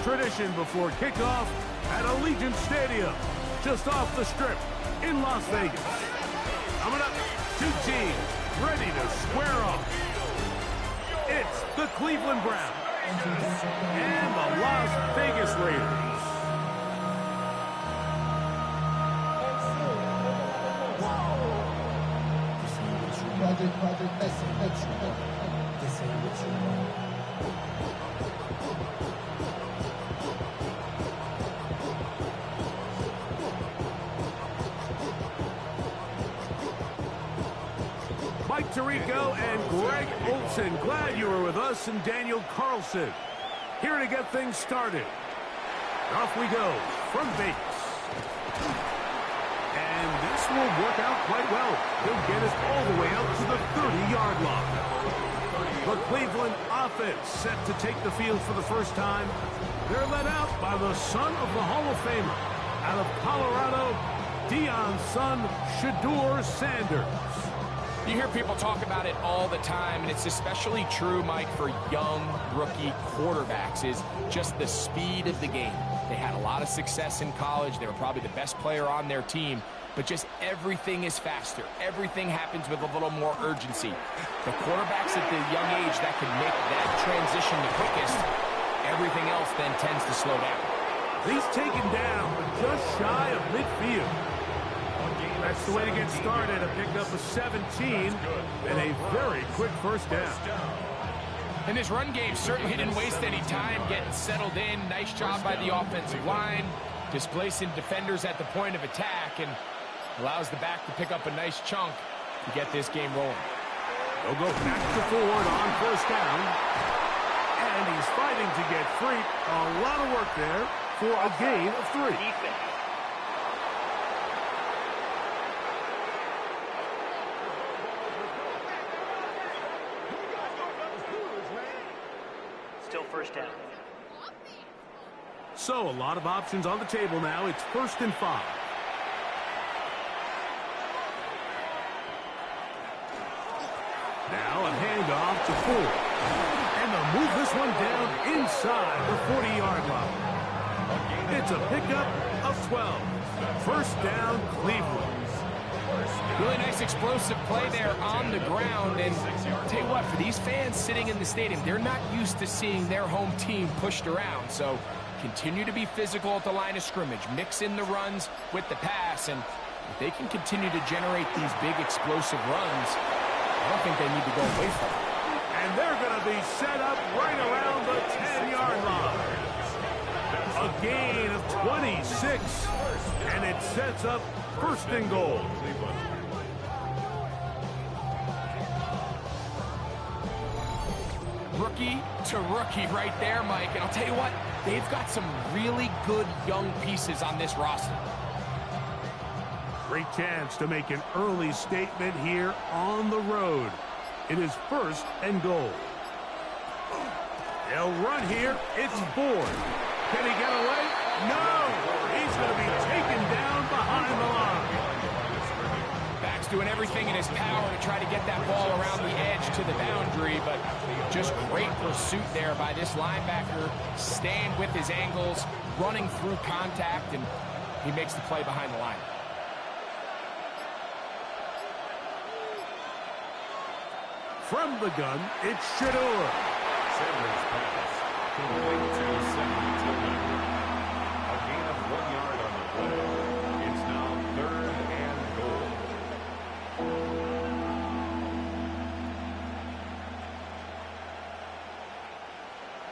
tradition before kickoff at Allegiant Stadium, just off the Strip in Las Vegas. Coming up, two teams ready to square off. It's the Cleveland Browns and the Las Vegas Raiders. Mike Tirico and Greg Olson, glad you were with us, and Daniel Carlson here to get things started. Off we go from Vegas. And this will work out quite well. He'll get us all the way out to the 30-yard line. The Cleveland offense set to take the field for the first time. They're led out by the son of the Hall of Famer out of Colorado, Deion's son, Shedeur Sanders. You hear people talk about it all the time, and it's especially true, Mike, for young rookie quarterbacks, is just the speed of the game. They had a lot of success in college. They were probably the best player on their team, but just everything is faster. Everything happens with a little more urgency. The quarterbacks at the young age that can make that transition the quickest, everything else then tends to slow down. He's taken down, but just shy of midfield. That's the way to get started. A pickup of 17 and a very quick first down. And this run game certainly didn't waste any time getting settled in. Nice job by the offensive line, displacing defenders at the point of attack, and allows the back to pick up a nice chunk to get this game rolling. They'll go back to forward on first down. And he's fighting to get free. A lot of work there for a gain of 3. Still first down. So a lot of options on the table now. It's 1st and 5. Now a handoff to Ford. And they'll move this one down inside the 40-yard line. It's a pickup of 12. First down, Cleveland. Really nice explosive play there on the ground. And I'll tell you what, for these fans sitting in the stadium, they're not used to seeing their home team pushed around. So continue to be physical at the line of scrimmage. Mix in the runs with the pass. And if they can continue to generate these big explosive runs, I don't think they need to go away from it. And they're going to be set up right around the 10-yard line. A gain of 26. And it sets up 1st and goal. Rookie to rookie right there, Mike. And I'll tell you what, they've got some really good young pieces on this roster. Great chance to make an early statement here on the road. It is 1st and goal. They'll run here. It's Ford. Can he get away? No! He's going to be taken down behind the line. Back's doing everything in his power to try to get that ball around the edge to the boundary, but just great pursuit there by this linebacker, staying with his angles, running through contact, and he makes the play behind the line. From the gun, it's Shedeur. Sanders pass. Complete to 72. A gain of 1 yard on the play. It's now 3rd and goal.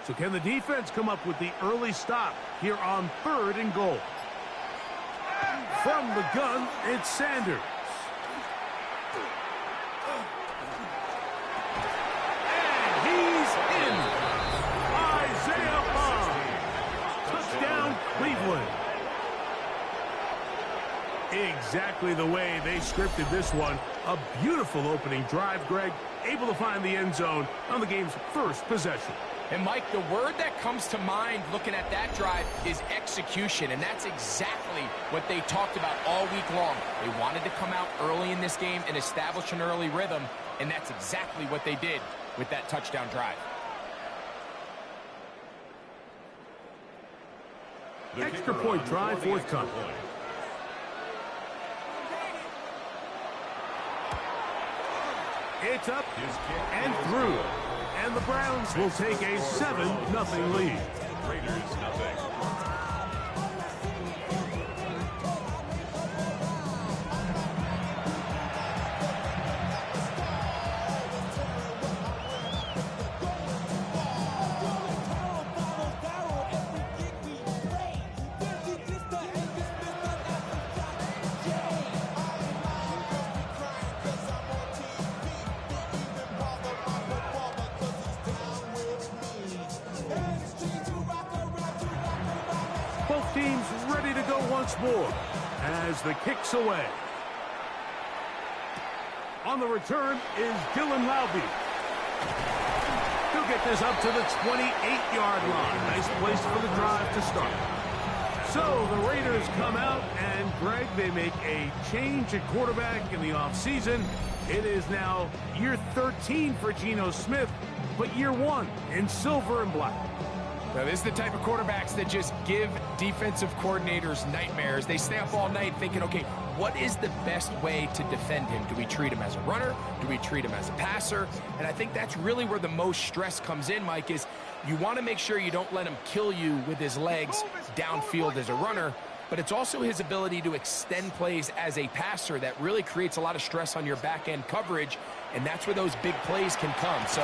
So can the defense come up with the early stop here on 3rd and goal? From the gun, it's Sanders. Cleveland. Exactly the way they scripted this one. A beautiful opening drive, Greg. Able to find the end zone on the game's first possession. And, Mike, the word that comes to mind looking at that drive is execution, and that's exactly what they talked about all week long. They wanted to come out early in this game and establish an early rhythm, and that's exactly what they did with that touchdown drive. Extra point try forthcoming. It's up and through. And the Browns will take a 7-0 lead. Raiders nothing. Both teams ready to go once more as the kick's away. On the return is Dylan Lowby. He'll get this up to the 28-yard line. Nice place for the drive to start. So the Raiders come out, and Greg, they make a change at quarterback in the offseason. It is now year 13 for Geno Smith, but year 1 in silver and black. Now, this is the type of quarterbacks that just give defensive coordinators nightmares. They stay up all night thinking, okay, what is the best way to defend him? Do we treat him as a runner? Do we treat him as a passer? And I think that's really where the most stress comes in, Mike, is you want to make sure you don't let him kill you with his legs downfield as a runner, but it's also his ability to extend plays as a passer that really creates a lot of stress on your back-end coverage, and that's where those big plays can come. So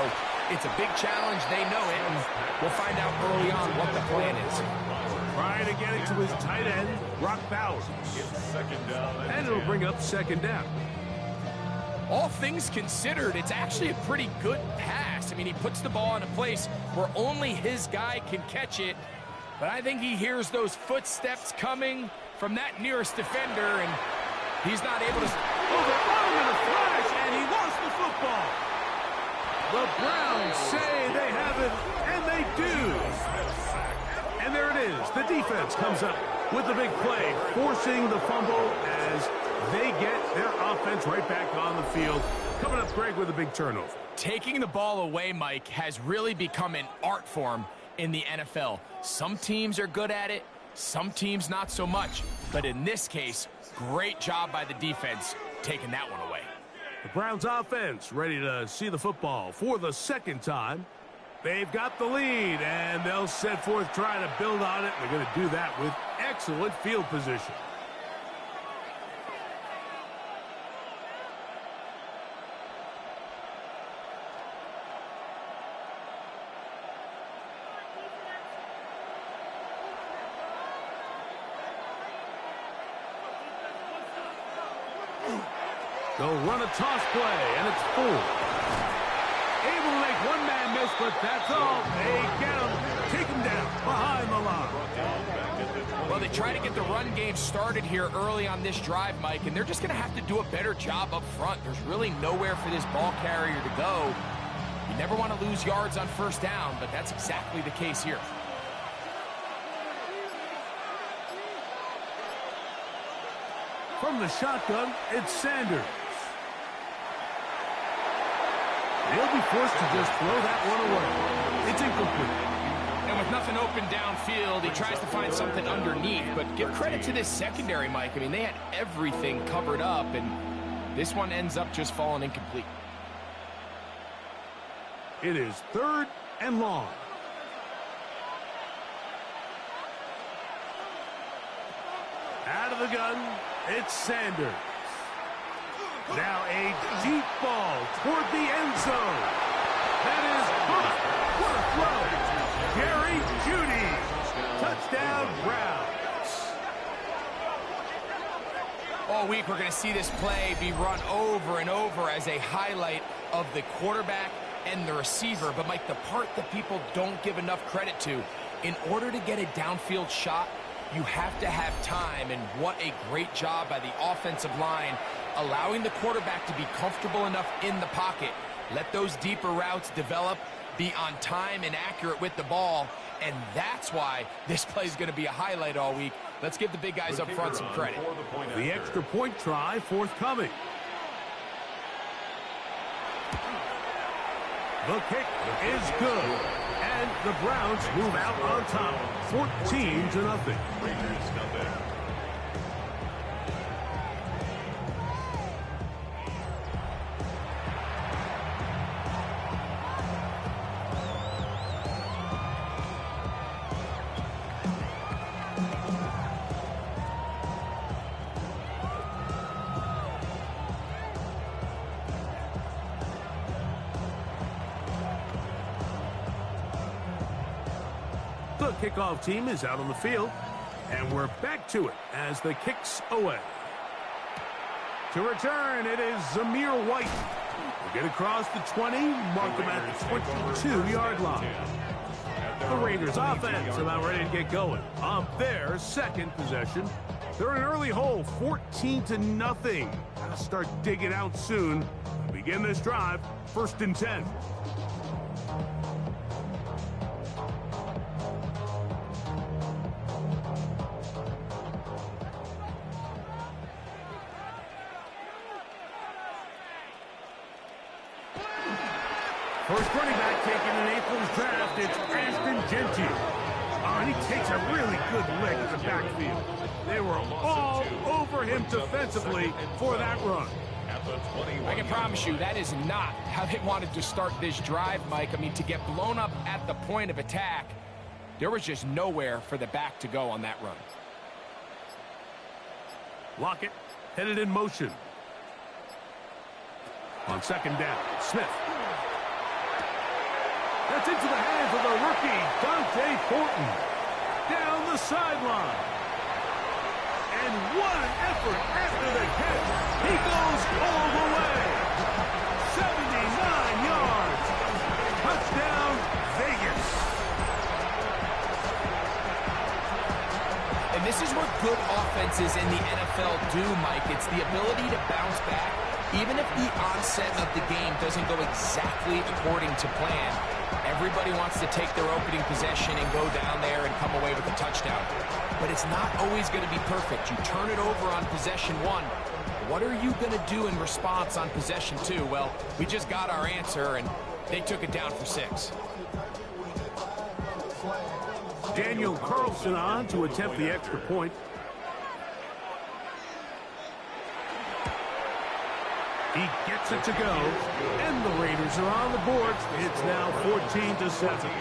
it's a big challenge. They know it, and we'll find out early on what the plan is. Trying to get it to his tight end, Brock Bowers. And it'll bring up second down. All things considered, it's actually a pretty good pass. I mean, he puts the ball in a place where only his guy can catch it, but I think he hears those footsteps coming from that nearest defender, and he's not able to... Oh, they're on him in a flash, and he lost the football. The Browns say they have it, and they do. And there it is. The defense comes up with the big play, forcing the fumble as they get their offense right back on the field. Coming up, Greg, with a big turnover. Taking the ball away, Mike, has really become an art form in the NFL. Some teams are good at it, some teams not so much. But in this case, great job by the defense taking that one away. The Browns offense ready to see the football for the second time. They've got the lead, and they'll set forth trying to build on it. They're going to do that with excellent field position. They'll run a toss play, and it's full. Able to make one man miss, but that's all. They get him, take him down behind the line. Well, they try to get the run game started here early on this drive, Mike, and they're just going to have to do a better job up front. There's really nowhere for this ball carrier to go. You never want to lose yards on first down, but that's exactly the case here. From the shotgun, it's Sanders. They'll be forced to just throw that one away. It's incomplete. And with nothing open downfield, he tries to find something underneath. But give credit to this secondary, Mike. I mean, they had everything covered up, and this one ends up just falling incomplete. It is 3rd and long. Out of the gun, it's Sanders. Now a deep ball toward the end zone. That is caught. What a throw. Jerry Jeudy. Touchdown, Browns. All week we're going to see this play be run over and over as a highlight of the quarterback and the receiver. But, Mike, the part that people don't give enough credit to, in order to get a downfield shot, you have to have time, and what a great job by the offensive line, allowing the quarterback to be comfortable enough in the pocket, let those deeper routes develop, be on time and accurate with the ball, and that's why this play is going to be a highlight all week. Let's give the big guys up front some credit. The extra point try forthcoming. The kick is good, And the Browns move out on top, 14-0. Raiders nothing. The kickoff team is out on the field, and we're back to it as the kick's away. To return, it is Zamir White. We'll get across the 20, mark them at the 22-yard line. The Raiders offense about ready to get going on their second possession. They're in an early hole, 14-0. Gotta start digging out soon. Begin this drive, 1st and 10. First running back taken in April's draft, it's Ashton Genty. Oh, and he takes a really good lick in the backfield. They were all over him defensively for that run. I can promise you that is not how they wanted to start this drive, Mike. I mean, to get blown up at the point of attack, there was just nowhere for the back to go on that run. Lockett headed in motion. On 2nd down, Smith. That's into the hands of the rookie, Dante Fortin. Down the sideline. And what an effort after the catch. He goes all the way. 79 yards. Touchdown, Vegas. And this is what good offenses in the NFL do, Mike. It's the ability to bounce back, even if the onset of the game doesn't go exactly according to plan. Everybody wants to take their opening possession and go down there and come away with a touchdown. But it's not always going to be perfect. You turn it over on possession 1. What are you going to do in response on possession 2? Well, we just got our answer, and they took it down for 6. Daniel Carlson on to attempt the extra point. He gets it to go, and the Raiders are on the board. It's now 14-7. Raiders 7.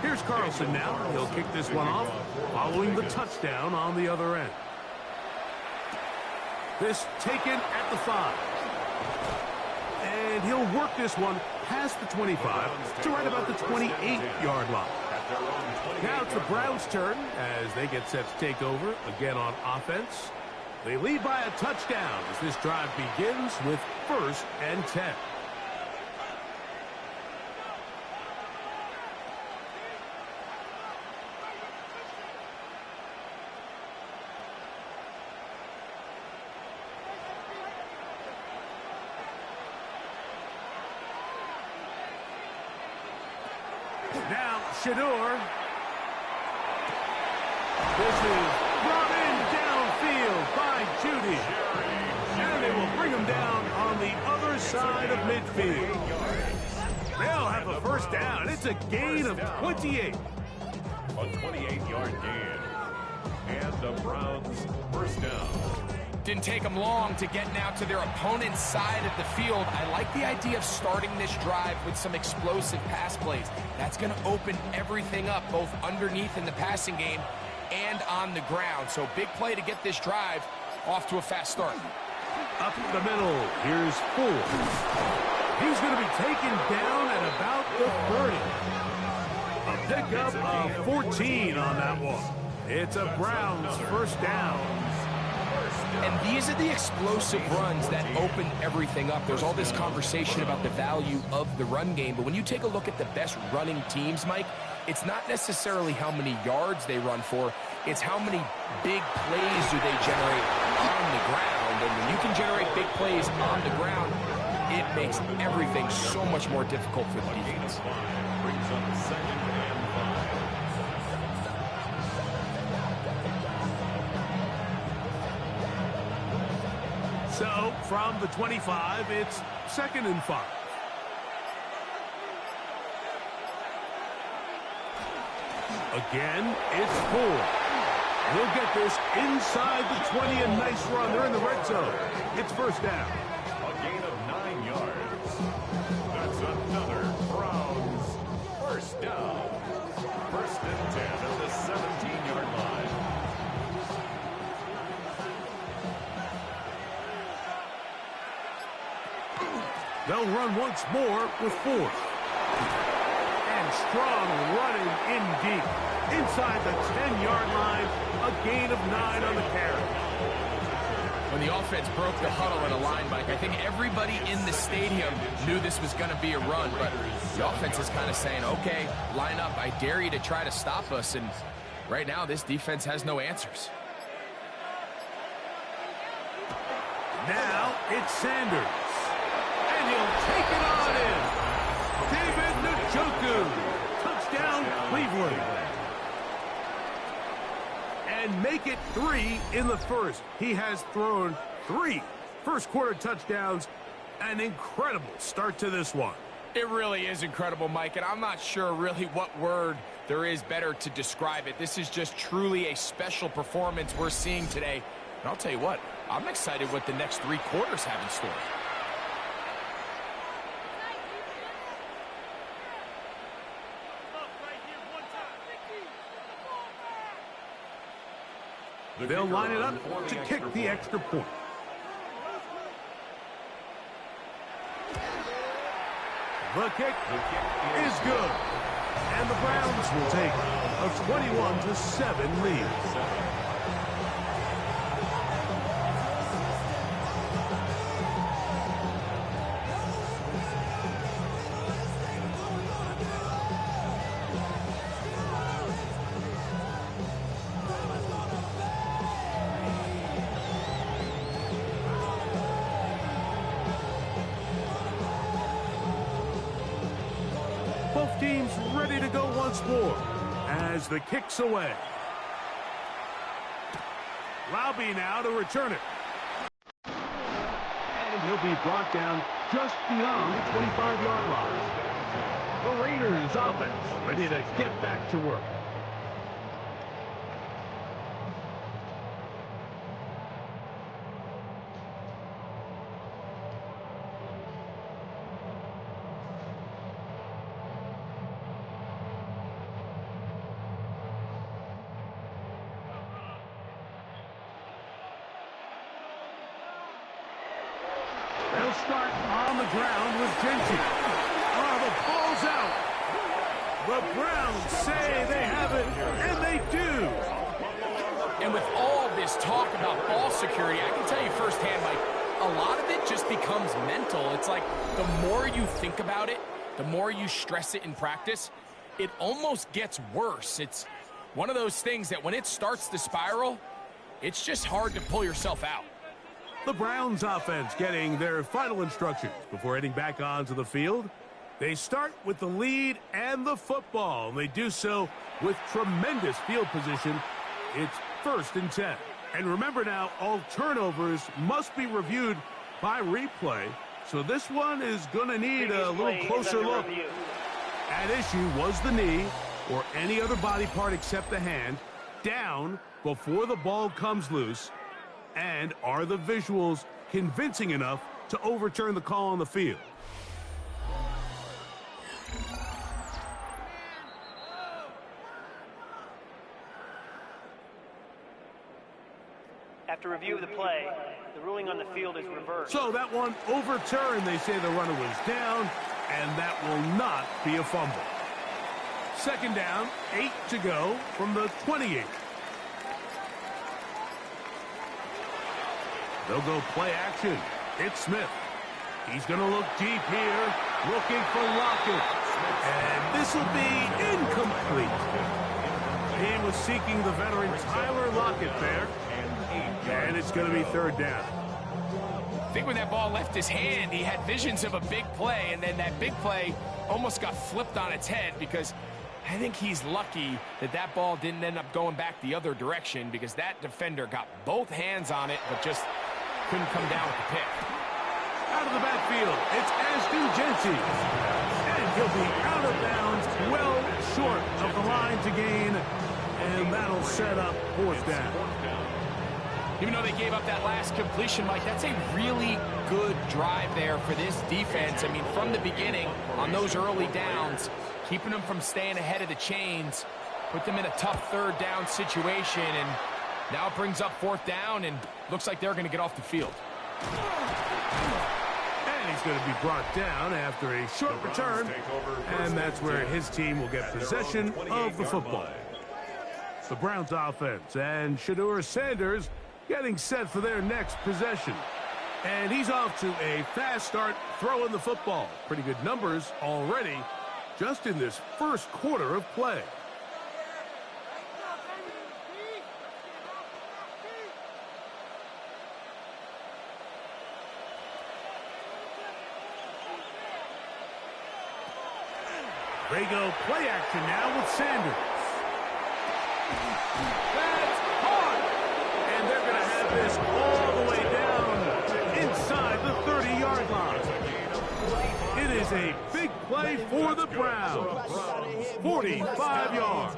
Here's Carlson now. He'll kick this one off, following the touchdown on the other end. This taken at the 5. And he'll work this one past the 25 to right about the 28-yard line. Now it's the Browns' turn as they get set to take over again on offense. They lead by a touchdown as this drive begins with 1st and 10. Now, Shedeur. This is brought in downfield by Judy. And they will bring him down on the other side of midfield. They'll have a 1st down. It's a gain of 28. A 28-yard gain. And the Browns 1st down. Didn't take them long to get now to their opponent's side of the field. I like the idea of starting this drive with some explosive pass plays. That's going to open everything up, both underneath in the passing game and on the ground. So big play to get this drive off to a fast start. Up the middle, here's Ford. He's going to be taken down at about the 30. A pickup of 14 on that one. It's a Browns 1st down. And these are the explosive runs that open everything up. There's all this conversation about the value of the run game, but when you take a look at the best running teams, Mike, it's not necessarily how many yards they run for, it's how many big plays do they generate on the ground. And when you can generate big plays on the ground, it makes everything so much more difficult for the defense. Brings up 2nd and 5. So, from the 25, it's 2nd and 5. Again, it's 4. He'll get this inside the 20, a nice run. They're in the red zone. It's 1st down. A gain of 9 yards. That's another Browns 1st down. 1st and 10 at the 17-yard line. They'll run once more with 4th. And strong running in deep. Inside the 10-yard line, a gain of 9 on the carry. When the offense broke the huddle in a line, Mike, I think everybody in the stadium knew this was going to be a run, but the offense is kind of saying, okay, line up, I dare you to try to stop us, and right now this defense has no answers. Now it's Sanders. And he'll take it on in. David Njoku. Touchdown, Cleveland. And make it 3 in the 1st. He has thrown 3 first-quarter touchdowns. An incredible start to this one. It really is incredible, Mike, and I'm not sure really what word there is better to describe it. This is just truly a special performance we're seeing today. And I'll tell you what, I'm excited what the next 3 quarters have in store. They'll line it up to kick the extra point. The kick is good. And the Browns will take a 21-7 lead. Both teams ready to go once more as the kick's away. Laube now to return it. And he'll be brought down just beyond the 25-yard line. The Raiders offense ready to get back to work. They'll start on the ground with Gentry. Oh, the ball's out. The Browns say they have it, and they do. And with all this talk about ball security, I can tell you firsthand, Mike, a lot of it just becomes mental. It's like the more you think about it, the more you stress it in practice, it almost gets worse. It's one of those things that when it starts to spiral, it's just hard to pull yourself out. The Browns offense getting their final instructions before heading back onto the field. They start with the lead and the football. They do so with tremendous field position. It's 1st and 10. And remember now, all turnovers must be reviewed by replay. So this one is going to need a little closer look. At issue was the knee or any other body part except the hand down before the ball comes loose. And are the visuals convincing enough to overturn the call on the field? After review of the play, the ruling on the field is reversed. So that one overturned. They say the runner was down, and that will not be a fumble. 2nd down, 8 to go from the 28. They'll go play action. It's Smith. He's going to look deep here, looking for Lockett. And this will be incomplete. He was seeking the veteran Tyler Lockett there. And it's going to be third down. I think when that ball left his hand, he had visions of a big play, and then that big play almost got flipped on its head because I think he's lucky that that ball didn't end up going back the other direction because that defender got both hands on it but just couldn't come down with the pick. Out of the backfield, it's Ashton Jency. And he'll be out of bounds, well short of the line to gain, and that'll set up fourth down. Even though they gave up that last completion, Mike, that's a really good drive there for this defense. I mean, from the beginning, on those early downs, keeping them from staying ahead of the chains, put them in a tough third down situation, and now it brings up fourth down, and looks like they're going to get off the field. And he's going to be brought down after a short return, and that's where his team will get possession of the football. The Browns offense and Shedeur Sanders getting set for their next possession. And he's off to a fast start throwing the football. Pretty good numbers already just in this first quarter of play. They go play action now with Sanders. That's caught! And they're going to have this all the way down inside the 30-yard line. It is a big play for the Browns. 45 yards.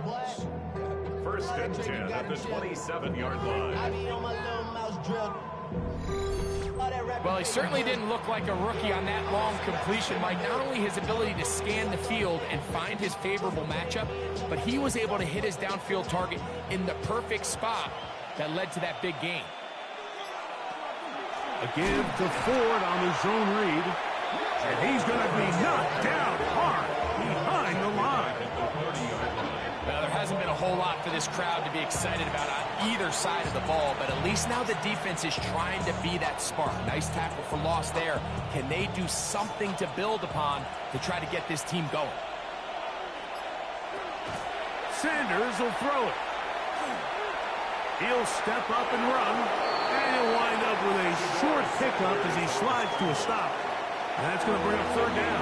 First and 10 at the 27-yard line. Well, he certainly didn't look like a rookie on that long completion, Mike. Not only his ability to scan the field and find his favorable matchup, but he was able to hit his downfield target in the perfect spot that led to that big gain. A give to Ford on the zone read. And he's going to be knocked down hard behind the line. Well, there hasn't been a whole lot for this crowd to be excited about on either side of the ball, but at least now the defense is trying to be that spark. Nice tackle for loss there. Can they do something to build upon to try to get this team going? Sanders will throw it. He'll step up and run, and he'll wind up with a short pickup as he slides to a stop. And that's going to bring up third down.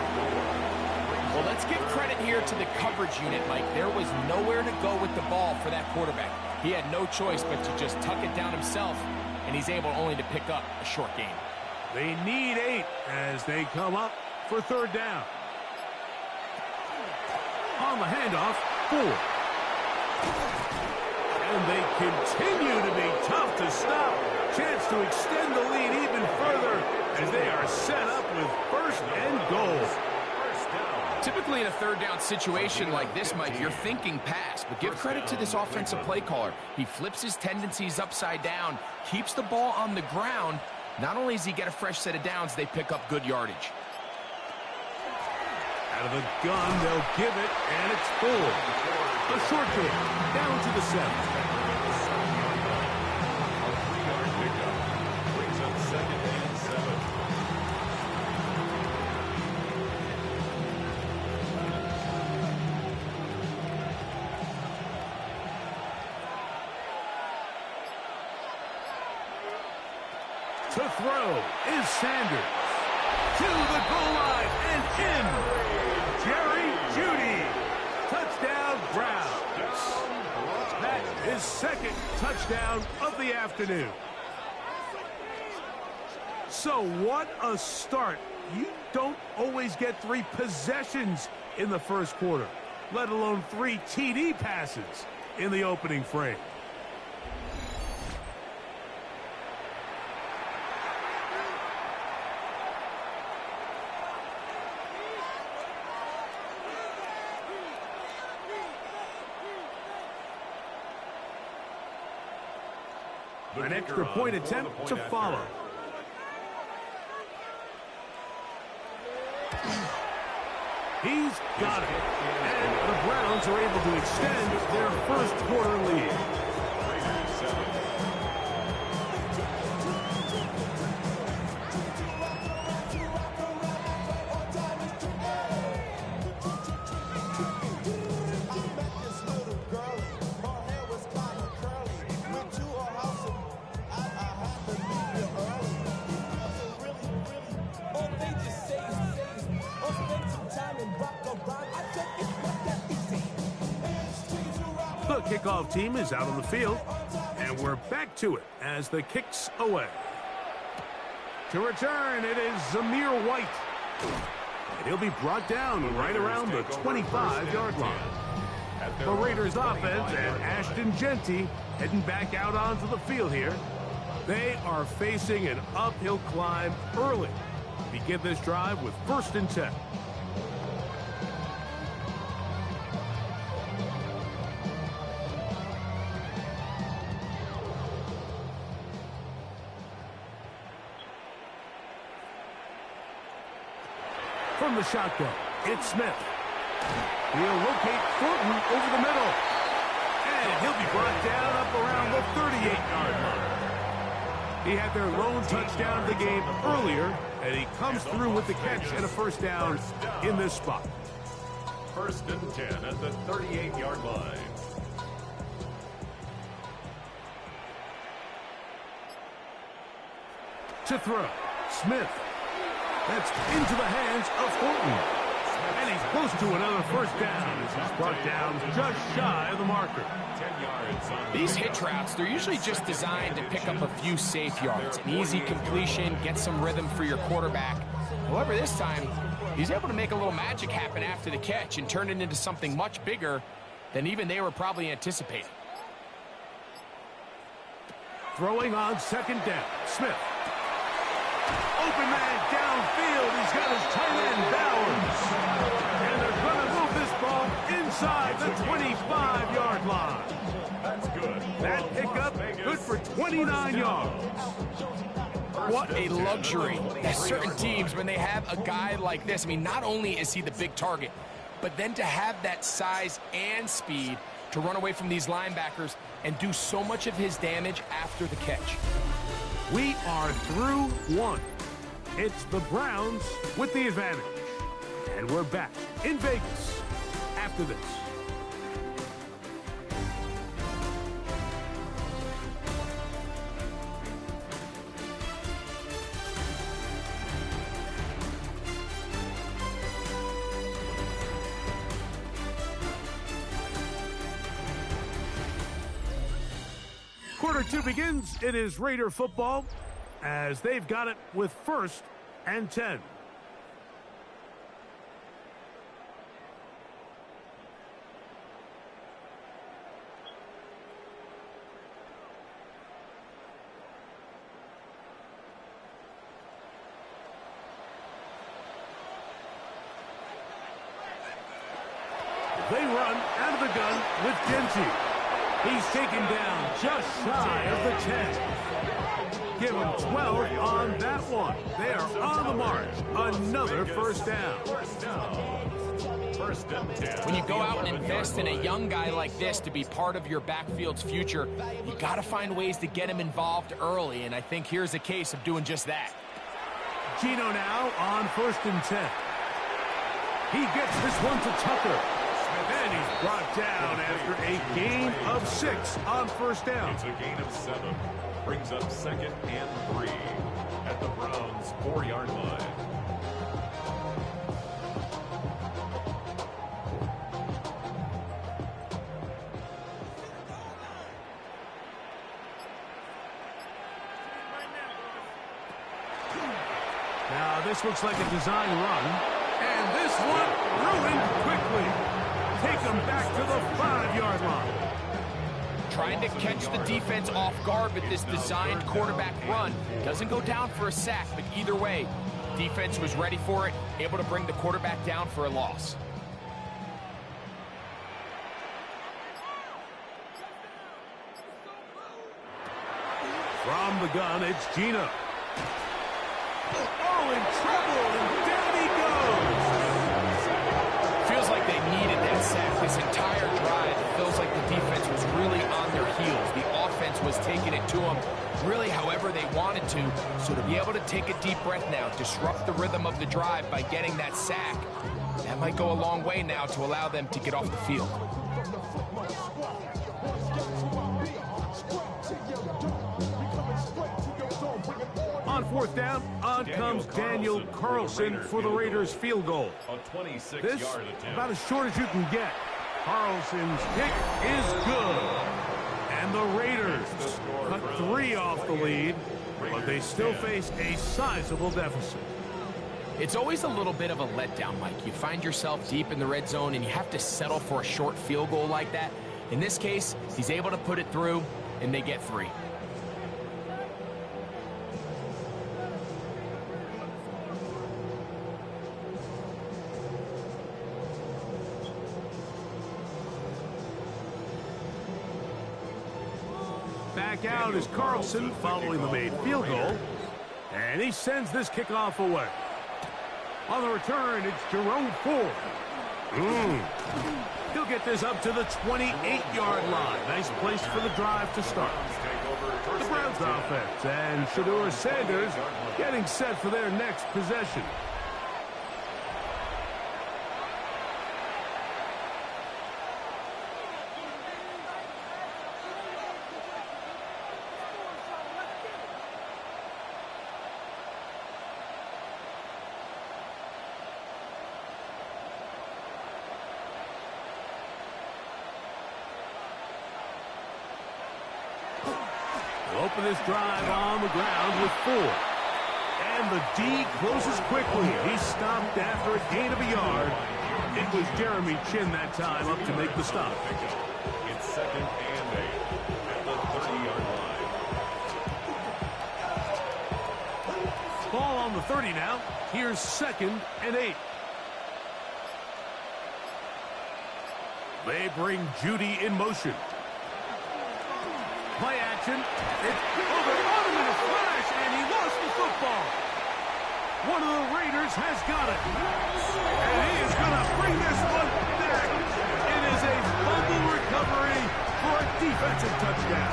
Well, let's give credit here to the coverage unit, Mike. There was nowhere to go with the ball for that quarterback. He had no choice but to just tuck it down himself, and he's able only to pick up a short gain. They need 8 as they come up for third down. On the handoff, Ford. And they continue to be tough to stop. Chance to extend the lead even further as they are set up with first and goal. Typically in a third down situation like this, Mike, you're thinking pass, but give credit to this offensive play caller. He flips his tendencies upside down, keeps the ball on the ground. Not only does he get a fresh set of downs, they pick up good yardage. Out of the gun, they'll give it, and it's full. A short kick, down to the 7. A 3-yard pickup brings up 2nd and 7. To throw is Sanders. To the goal line and in. Jerry Jeudy. Touchdown, Browns. That is second touchdown of the afternoon. So what a start. You don't always get 3 possessions in the first quarter, let alone 3 TD passes in the opening frame. An extra point attempt to follow. He's got it. And the Browns are able to extend their first quarter lead. The kickoff team is out on the field, and we're back to it as the kick's away. To return, it is Zamir White. And he'll be brought down right around the 25-yard line. The Raiders offense and Ashton Genty heading back out onto the field here. They are facing an uphill climb early. Begin this drive with 1st and 10. From the shotgun, it's Smith. He'll locate Thornton over the middle. And he'll be brought down up around the 38-yard line. He had their lone touchdown of the game earlier, and he comes through with the catch and a 1st down in this spot. 1st and 10 at the 38-yard line. To throw, Smith. That's into the hands of Thornton. And he's close to another 1st down as he's brought down just shy of the marker. 10 yards on These hitch routes, they're usually just designed to pick up a few safe yards. An easy completion, get some rhythm for your quarterback. However, this time, he's able to make a little magic happen after the catch and turn it into something much bigger than even they were probably anticipating. Throwing on 2nd down, Smith. Open man downfield. He's got his tight end, Bowers. And they're going to move this ball inside the 25-yard line. That's good. That pickup good for 29 yards. What a luxury that certain teams, when they have a guy like this, I mean, not only is he the big target, but then to have that size and speed to run away from these linebackers and do so much of his damage after the catch. We are through 1. It's the Browns with the advantage. And we're back in Vegas after this. Quarter 2 begins. It is Raider football as they've got it with 1st and 10. They run out of the gun with Genty. He's taken down just shy of the 10. Give him 12 on that one. They are on the march. Another 1st down. 1st and 10. When you go out and invest in a young guy like this to be part of your backfield's future, you got to find ways to get him involved early, and I think here's a case of doing just that. Gino now on 1st and 10. He gets this one to Tucker. And he's brought down after a gain of 6 on 1st down. It's a gain of 7. Brings up 2nd and 3 at the Browns' 4-yard line. Now this looks like a design run. And this one ruined quickly. Take them back to the 5-yard line. Trying to catch the defense off guard with this designed quarterback run. Doesn't go down for a sack, but either way, defense was ready for it, able to bring the quarterback down for a loss. From the gun, it's Gino. Oh, in trouble, and down he goes. Feels like they needed that sack this entire drive. It feels like the defense was really on their heels. The offense was taking it to them really however they wanted to. So to be able to take a deep breath now, disrupt the rhythm of the drive by getting that sack, that might go a long way now to allow them to get off the field. On 4th down, on comes Daniel Carlson for the Raiders field goal. A 26-yard This attempt. about as short as you can get. Carlson's kick is good. And the Raiders cut 3 off the lead, but they still face a sizable deficit. It's always a little bit of a letdown, Mike. You find yourself deep in the red zone and you have to settle for a short field goal like that. In this case, he's able to put it through, and they get 3. Back out is Carlson following the made field goal, and he sends this kickoff away. On the return, it's Jerome Ford. He'll get this up to the 28-yard line. Nice place for the drive to start. The Browns offense and Shedeur Sanders getting set for their next possession. Open this drive on the ground with 4. And the D closes quickly. He stopped after a gain of a yard. It was Jeremy Chin that time up to make the stop. It's 2nd and 8 at the 30-yard line. Ball on the 30 now. Here's 2nd and 8. They bring Judy in motion. Play action. It's over on him in a flash, and he lost the football. One of the Raiders has got it. And he is going to bring this one back. It is a fumble recovery for a defensive touchdown.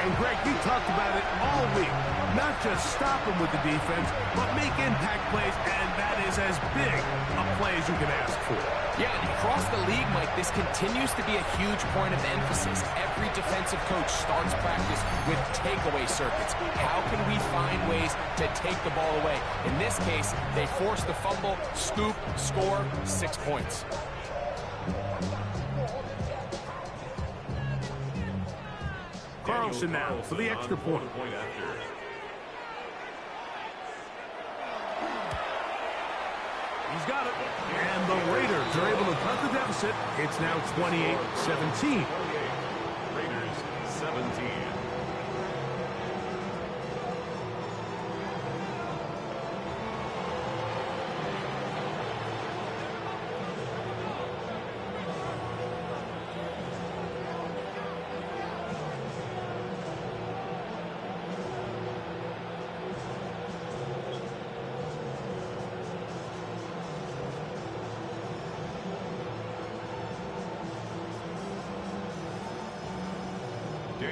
And Greg, you talked about it all week. Not just stop him with the defense, but make impact plays, and that is as big a play as you can ask for. Yeah, and across the league, Mike, this continues to be a huge point of emphasis. Every defensive coach starts practice with takeaway circuits. How can we find ways to take the ball away? In this case, they force the fumble, scoop, score, 6 points. Carlson now for the extra point. He's got it. And the Raiders are able to cut the deficit. It's now 28-17. Raiders 17.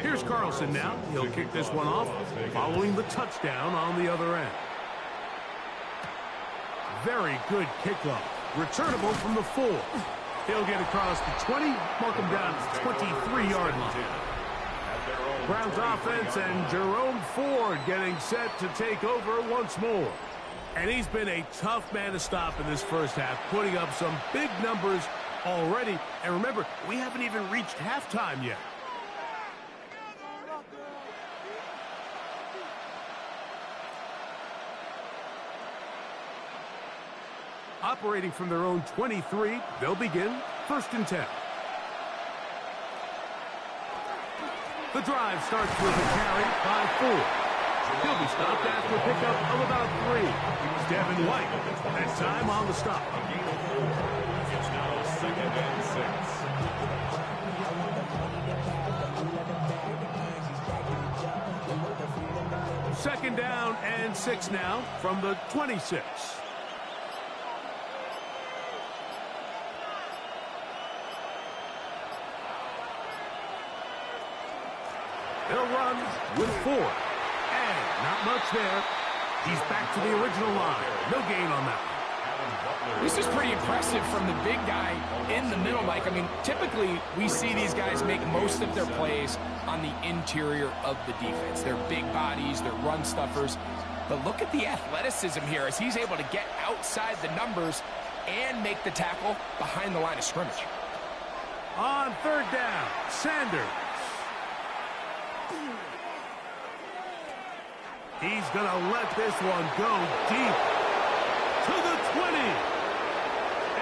Here's Carlson now. He'll kick this one off, following the touchdown on the other end. Very good kickoff. Returnable from the 4. He'll get across the 20, mark him down at the 23-yard line. Browns offense and Jerome Ford getting set to take over once more. And he's been a tough man to stop in this first half, putting up some big numbers already. And remember, we haven't even reached halftime yet. Operating from their own 23, they'll begin 1st and 10. The drive starts with a carry by 4. He'll be stopped after a pickup of about 3. Devin White, that time on the stop. It's now 2nd and 6. 2nd down and 6 now from the 26. They'll run with 4. And not much there. He's back to the original line. No gain on that. This is pretty impressive from the big guy in the middle, Mike. I mean, typically we see these guys make most of their plays on the interior of the defense. They're big bodies, they're run stuffers. But look at the athleticism here as he's able to get outside the numbers and make the tackle behind the line of scrimmage. On third down, Sanders. He's going to let this one go deep to the 20.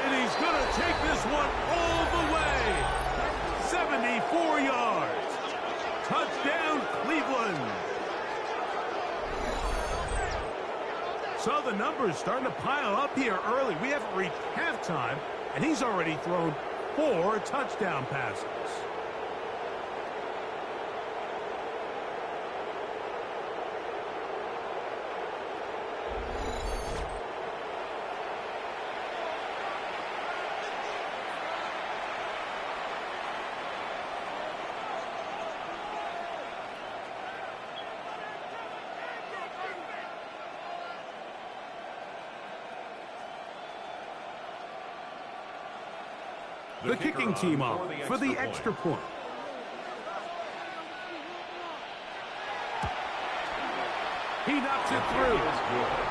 And he's going to take this one all the way. 74 yards. Touchdown, Cleveland. So the numbers starting to pile up here early. We haven't reached halftime, and he's already thrown 4 touchdown passes. The kicking team off for the extra point. He knocks it through.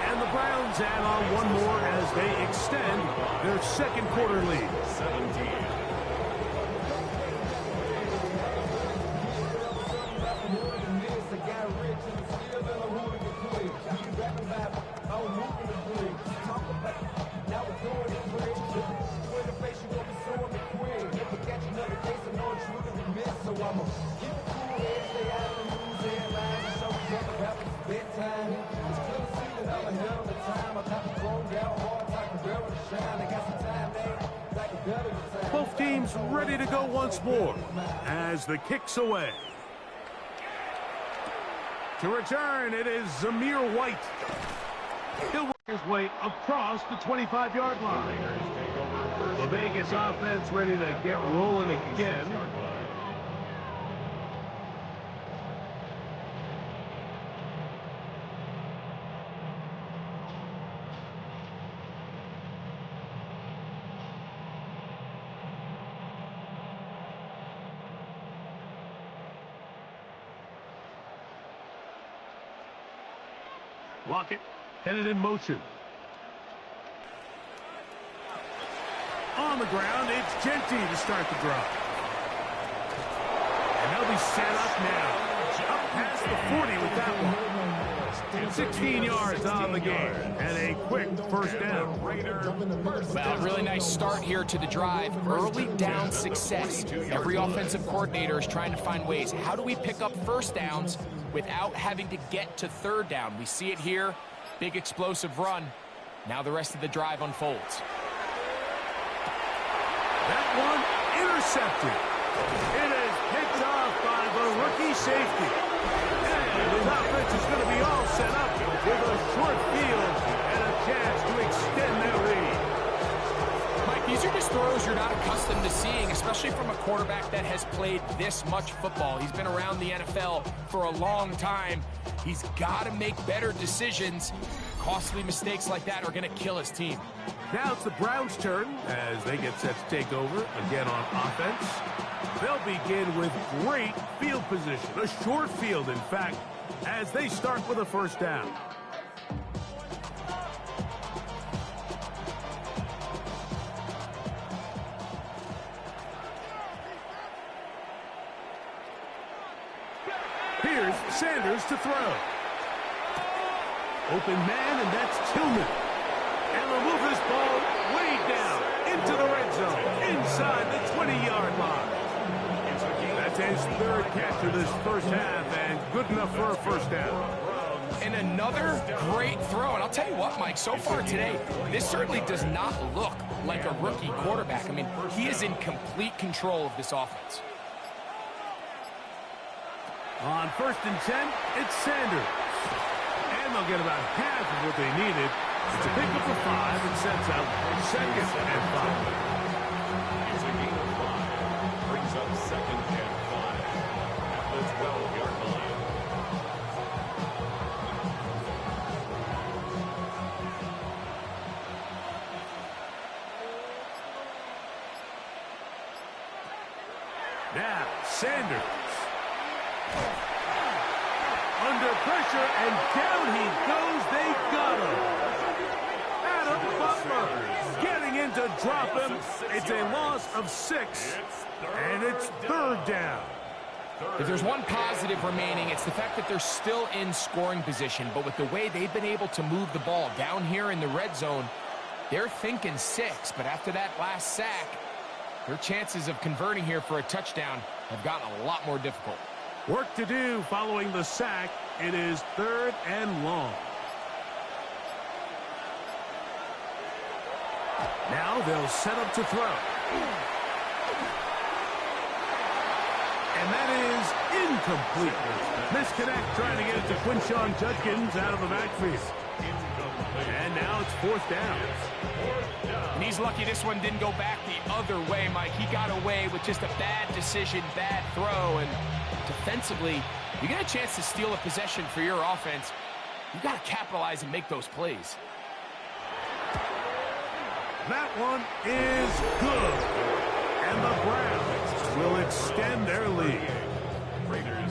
And the Browns add on one more as they extend their second quarter lead. 17. Both teams ready to go once more as the kick's away. To return, it is Zamir White. He'll work his way across the 25-yard line. The Vegas offense ready to get rolling again. Lockett headed in motion. On the ground, it's Genty to start the drive. And they'll be set up now. Up past the 40 with that one. 16 yards on the game. And a quick first down. Well, really nice start here to the drive. Early down success. Every offensive coordinator is trying to find ways. How do we pick up first downs without having to get to third down? We see it here. Big explosive run. Now the rest of the drive unfolds. That one intercepted. It is picked off by the rookie safety. And his offense is going to be all set up with a short field and a chance to extend that lead. Mike, these are just throws you're not accustomed to seeing, especially from a quarterback that has played this much football. He's been around the NFL for a long time. He's got to make better decisions. Costly mistakes like that are going to kill his team. Now it's the Browns' turn as they get set to take over again on offense. They'll begin with great field position, a short field, in fact, as they start with a first down. Here's Sanders to throw. Open man, and that's Tillman. And they'll move this ball way down into the red zone, inside the 20-yard line. That's his third catch of this first half, and good enough for a first down. And another great throw. And I'll tell you what, Mike, so far today, this certainly does not look like a rookie quarterback. I mean, he is in complete control of this offense. On 1st and 10, it's Sanders. And they'll get about half of what they needed. It's a pickup for 5 and sets up 2nd and 5. It's a gain of 5. Brings up 2nd and 5 at the 12-yard line. Now, Sanders. Under pressure, and down he goes. They got him. Adam Butler getting in to drop him. It's a loss of 6, and it's 3rd down. If there's one positive remaining, it's the fact that they're still in scoring position. But with the way they've been able to move the ball down here in the red zone, they're thinking 6. But after that last sack, their chances of converting here for a touchdown have gotten a lot more difficult. Work to do following the sack. It is 3rd and long. Now they'll set up to throw. And that is incomplete. Misconnect trying to get it to Quinshon Judkins out of the backfield. And now it's 4th down. And he's lucky this one didn't go back the other way, Mike. He got away with just a bad decision, bad throw. And defensively, you get a chance to steal a possession for your offense. You got to capitalize and make those plays. That one is good. And the Browns will extend their lead.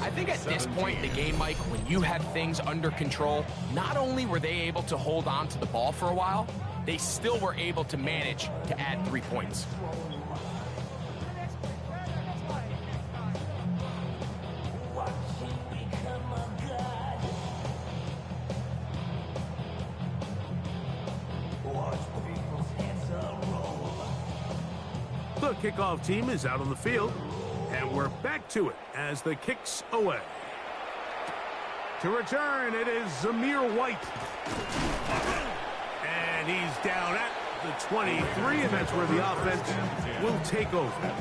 I think at this point in the game, Mike, when you have things under control, not only were they able to hold on to the ball for a while, they still were able to manage to add 3 points. The kickoff team is out on the field, and we're back to it as the kick's away. To return, it is Zamir White. And he's down at the 23, and that's where the offense will take over.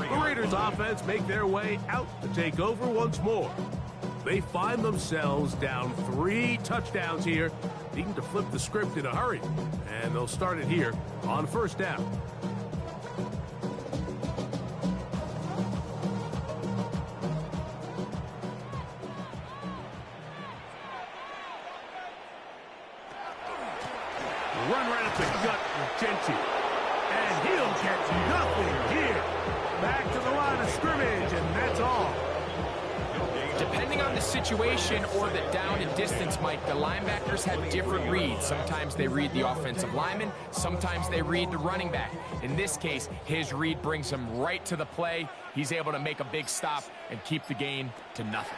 The Raiders offense make their way out to take over once more. They find themselves down 3 touchdowns here, needing to flip the script in a hurry. And they'll start it here on 1st down. Run right up the gut with Genty. And he'll catch nothing here. Back to the line of scrimmage, and that's all. Depending on the situation or the down and distance, Mike, the linebackers have different reads. Sometimes they read the offensive lineman. Sometimes they read the running back. In this case, his read brings him right to the play. He's able to make a big stop and keep the gain to nothing.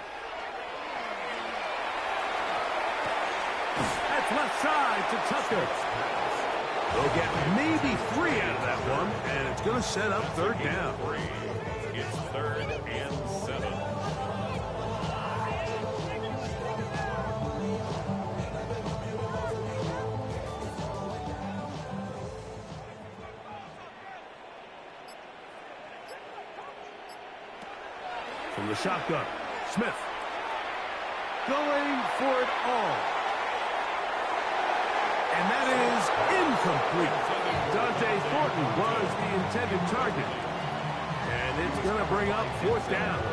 That's left side to Tucker. They'll get maybe 3 out of that one, and it's going to set up 3rd down. It's 3rd and 7. From the shotgun, Smith. Going for it all. And that is incomplete. Dante Thornton was the intended target. And it's going to bring up 4th down.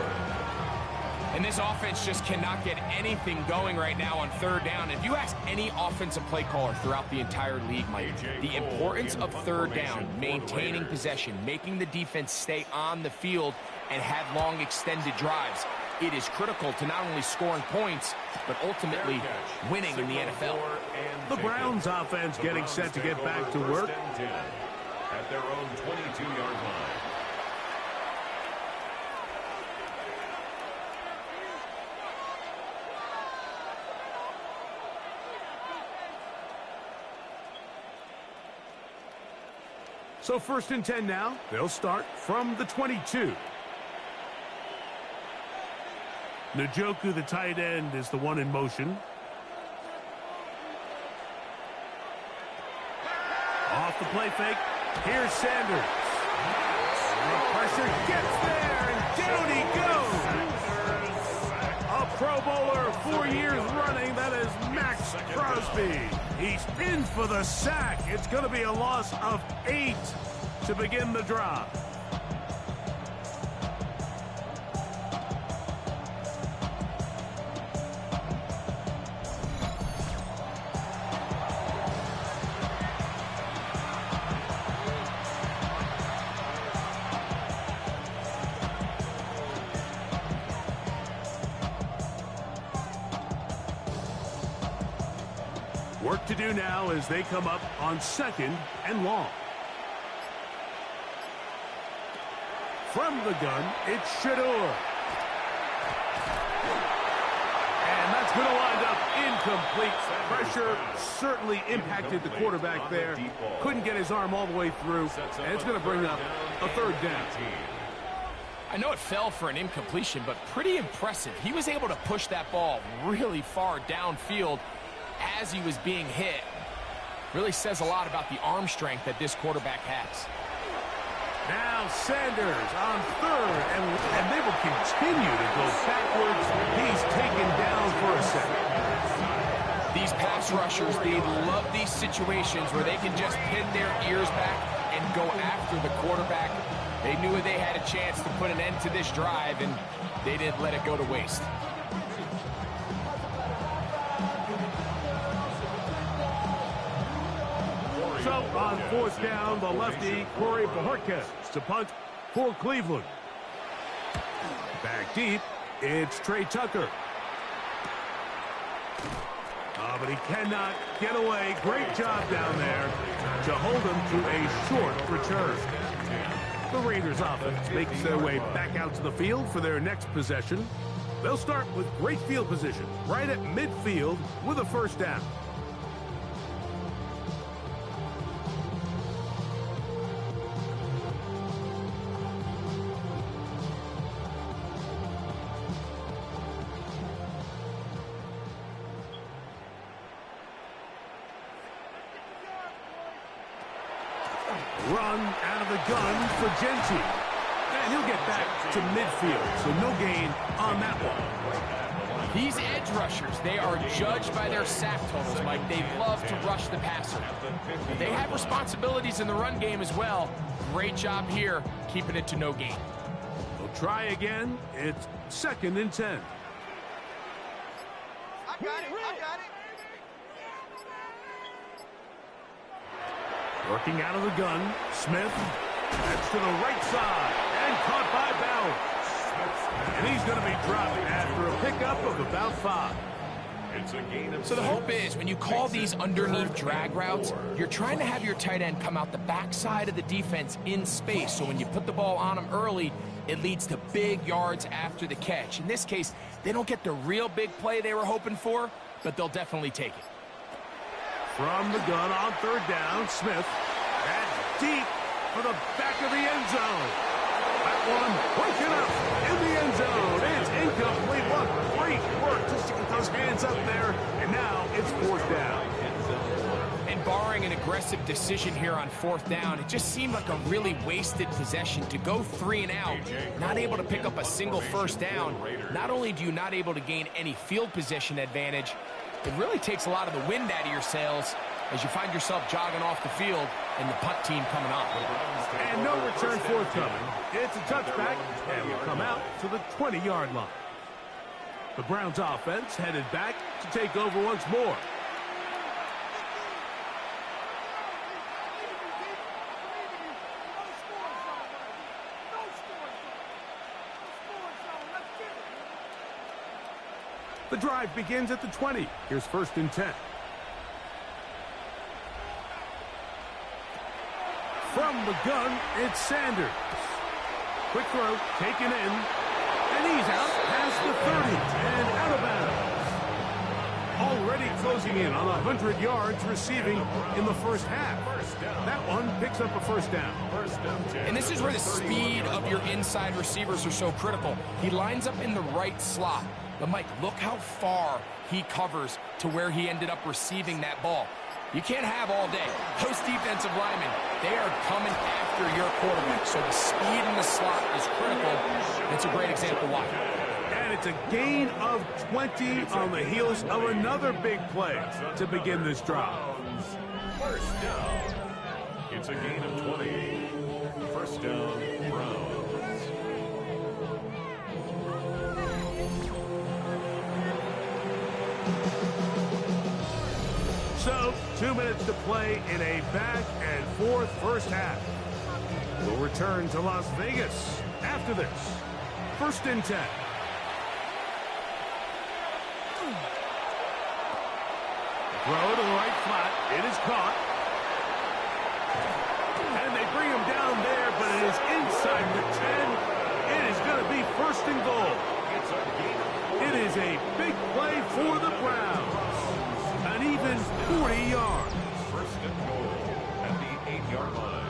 And this offense just cannot get anything going right now on 3rd down. If you ask any offensive play caller throughout the entire league, Mike, the importance of 3rd down, maintaining possession, making the defense stay on the field and have long extended drives, it is critical to not only scoring points, but ultimately winning in the NFL. The Browns offense getting set to get back to work. At their own 22-yard line. So 1st and 10 now. They'll start from the 22. Njoku, the tight end, is the one in motion. Off the play fake. Here's Sanders. The pressure gets there, and down he goes. A Pro Bowler 4 years running. That is Max Crosby. He's in for the sack. It's going to be a loss of 8 to begin the drive. Work to do now as they come up on 2nd and long. From the gun, it's Shedeur. And that's going to wind up incomplete. Pressure certainly impacted the quarterback there. Couldn't get his arm all the way through, and it's going to bring up a 3rd down. I know it fell for an incompletion, but pretty impressive. He was able to push that ball really far downfield as he was being hit. Really says a lot about the arm strength that this quarterback has. Now Sanders on 3rd, and they will continue to go backwards. He's taken down for a second. These pass rushers, they love these situations where they can just pin their ears back and go after the quarterback. They knew they had a chance to put an end to this drive, and they didn't let it go to waste. So on 4th down, the lefty, Corey Bojorquez to punt for Cleveland. Back deep, it's Trey Tucker. Oh, but he cannot get away. Great job down there to hold him to a short return. The Raiders offense makes their way back out to the field for their next possession. They'll start with great field position right at midfield with a 1st down. Run out of the gun for Genty. And he'll get back to midfield, so no gain on that one. These edge rushers, they are judged by their sack totals, Mike. They love to rush the passer. But they have responsibilities in the run game as well. Great job here, keeping it to no gain. They'll try again. It's 2nd and 10. I got it. Working out of the gun, Smith. That's to the right side and caught by Bauer. And he's going to be dropped after a pickup of about 5. It's a gain of So the hope is when you call these underneath drag routes, you're trying to have your tight end come out the backside of the defense in space. So when you put the ball on him early, it leads to big yards after the catch. In this case, they don't get the real big play they were hoping for, but they'll definitely take it. From the gun on 3rd down, Smith. That's deep for the back of the end zone. That one breaking up in the end zone. It's incomplete. What great work just to get those hands up there. And now it's 4th down. And barring an aggressive decision here on 4th down, it just seemed like a really wasted possession to go 3 and out, not able to pick up a single 1st down. Not only do you not able to gain any field position advantage, it really takes a lot of the wind out of your sails as you find yourself jogging off the field and the punt team coming on. And no return forthcoming. It's a touchback, and will come out to the 20-yard line. The Browns offense headed back to take over once more. The drive begins at the 20. Here's 1st and 10. From the gun, it's Sanders. Quick throw, taken in, and he's out past the 30 and out of bounds. Already closing in on 100 yards receiving in the 1st half. That one picks up a 1st down. And this is where the speed of your inside receivers are so critical. He lines up in the right slot. But, Mike, look how far he covers to where he ended up receiving that ball. You can't have all day. Those defensive linemen, they are coming after your quarterback. So the speed in the slot is critical. It's a great example why. And it's a gain of 20 on the heels of another big play to begin this drive. 1st down. It's a gain of 20. 1st down, Browns. So, 2 minutes to play in a back-and-forth 1st half. We'll return to Las Vegas after this. 1st and 10. Throw to the right flat. It is caught. And they bring him down there, but it is inside the 10. It is going to be first and goal. It is a big play for the Browns. An even 40 yards. First and goal at the 8-yard line.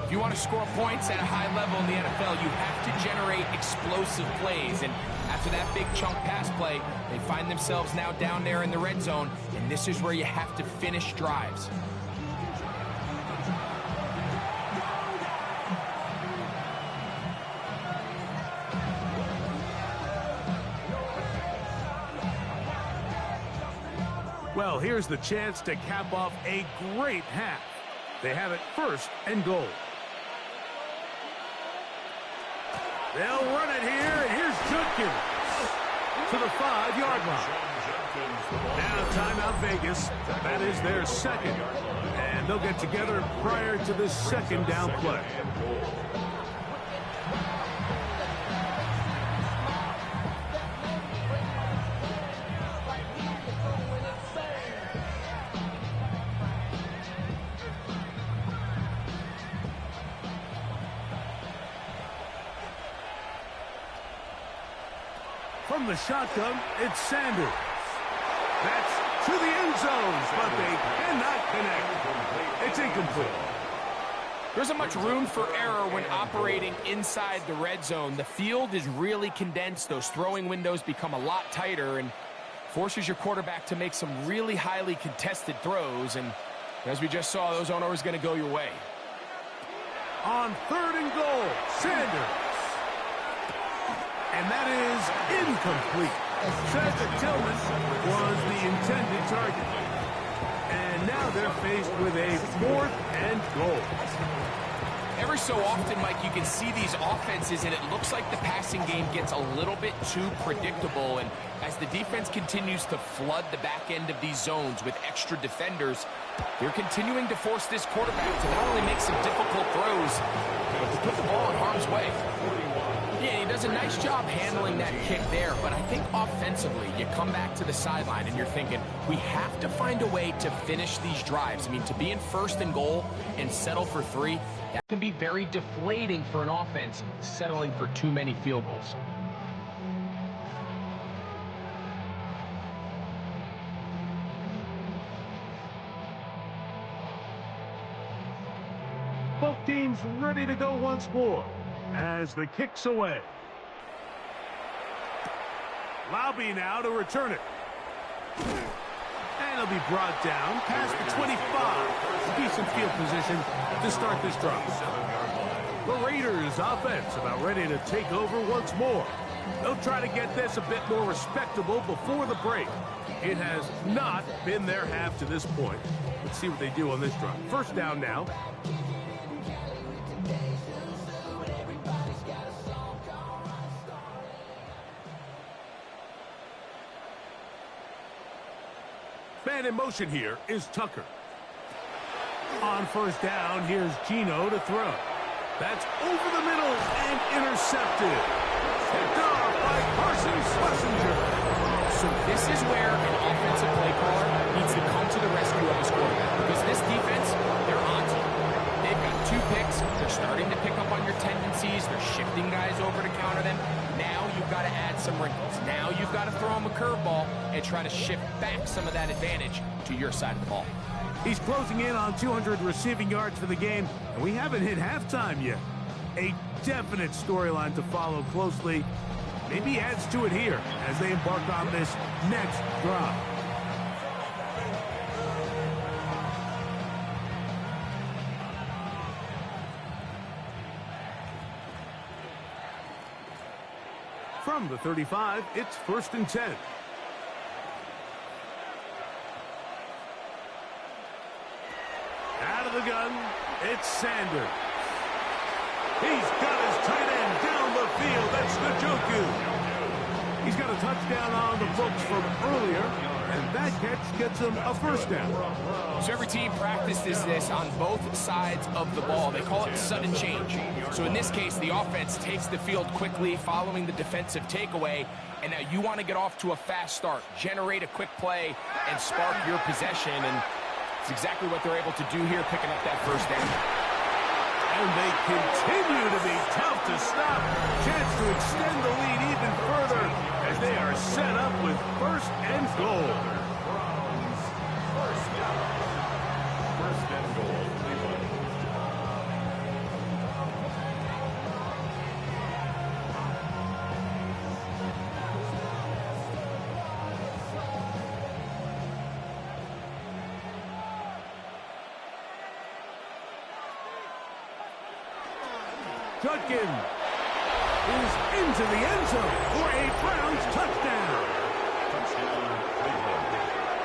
If you want to score points at a high level in the NFL, you have to generate explosive plays. And after that big chunk pass play, they find themselves now down there in the red zone. And this is where you have to finish drives. Well, here's the chance to cap off a great half. They have it first and goal. They'll run it here, and here's Jenkins to the 5-yard line. Now timeout Vegas. That is their second. And they'll get together prior to this second down play. From the shotgun, it's Sanders. That's to the end zone, but they cannot connect. It's incomplete. There isn't much room for error when operating inside the red zone. The field is really condensed. Those throwing windows become a lot tighter and forces your quarterback to make some really highly contested throws. And as we just saw, those aren't always going to go your way. On third and goal, Sanders. And that is incomplete. Says that Tillman was the intended target. And now they're faced with a 4th and goal. Every so often, Mike, you can see these offenses, and it looks like the passing game gets a little bit too predictable. And as the defense continues to flood the back end of these zones with extra defenders, they're continuing to force this quarterback to not only make some difficult throws, but to put the ball in harm's way. Yeah, he does a nice job handling that kick there, but I think offensively, you come back to the sideline and you're thinking, we have to find a way to finish these drives. I mean, to be in first and goal and settle for 3, that can be very deflating for an offense, settling for too many field goals. Both teams ready to go once more as the kick's away. Laube now to return it. And it'll be brought down past the 25. Decent field position to start this drive. The Raiders offense about ready to take over once more. They'll try to get this a bit more respectable before the break. It has not been their half to this point. Let's see what they do on this drive. First down now. Man in motion here is Tucker. On first down, here's Gino to throw. That's over the middle and intercepted. Picked off by Carson Schlesinger. So this is where an offensive play caller needs to come to the rescue of his quarterback, because this defense, they're on to him. They've got 2 picks. They're starting to pick up on your tendencies. They're shifting guys over to counter them. Now you've got to add some wrinkles. Now you've got to throw him a curveball and try to shift back some of that advantage to your side of the ball. He's closing in on 200 receiving yards for the game, and we haven't hit halftime yet. A definite storyline to follow closely. Maybe adds to it here as they embark on this next drive. From the 35, it's 1st and 10. Out of the gun, it's Sanders. He's got his tight end down the field. That's Njoku. He's got a touchdown on the books from earlier, and that catch gets them a first down. So every team practices this on both sides of the ball. They call it sudden change. So in this case, the offense takes the field quickly following the defensive takeaway, and now you want to get off to a fast start, generate a quick play, and spark your possession, and it's exactly what they're able to do here, picking up that first down. And they continue to be tough to stop. Chance to extend the lead even further as they are set up with first and goal. First and goal, Cleveland. Judkins is into the end zone for a Browns touchdown. Touchdown, Cleveland.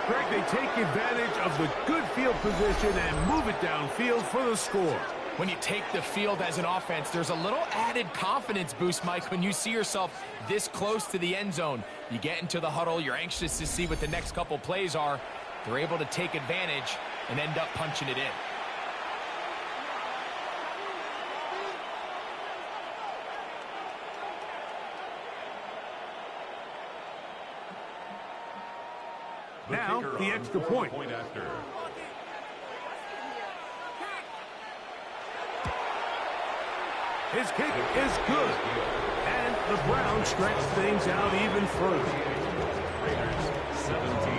Greg, they take advantage of the good field position and move it downfield for the score. When you take the field as an offense, there's a little added confidence boost, Mike, when you see yourself this close to the end zone. You get into the huddle, you're anxious to see what the next couple plays are. They're able to take advantage and end up punching it in. Now, the extra point. After. His kick is good. And the Browns stretch things out even further. Raiders 17.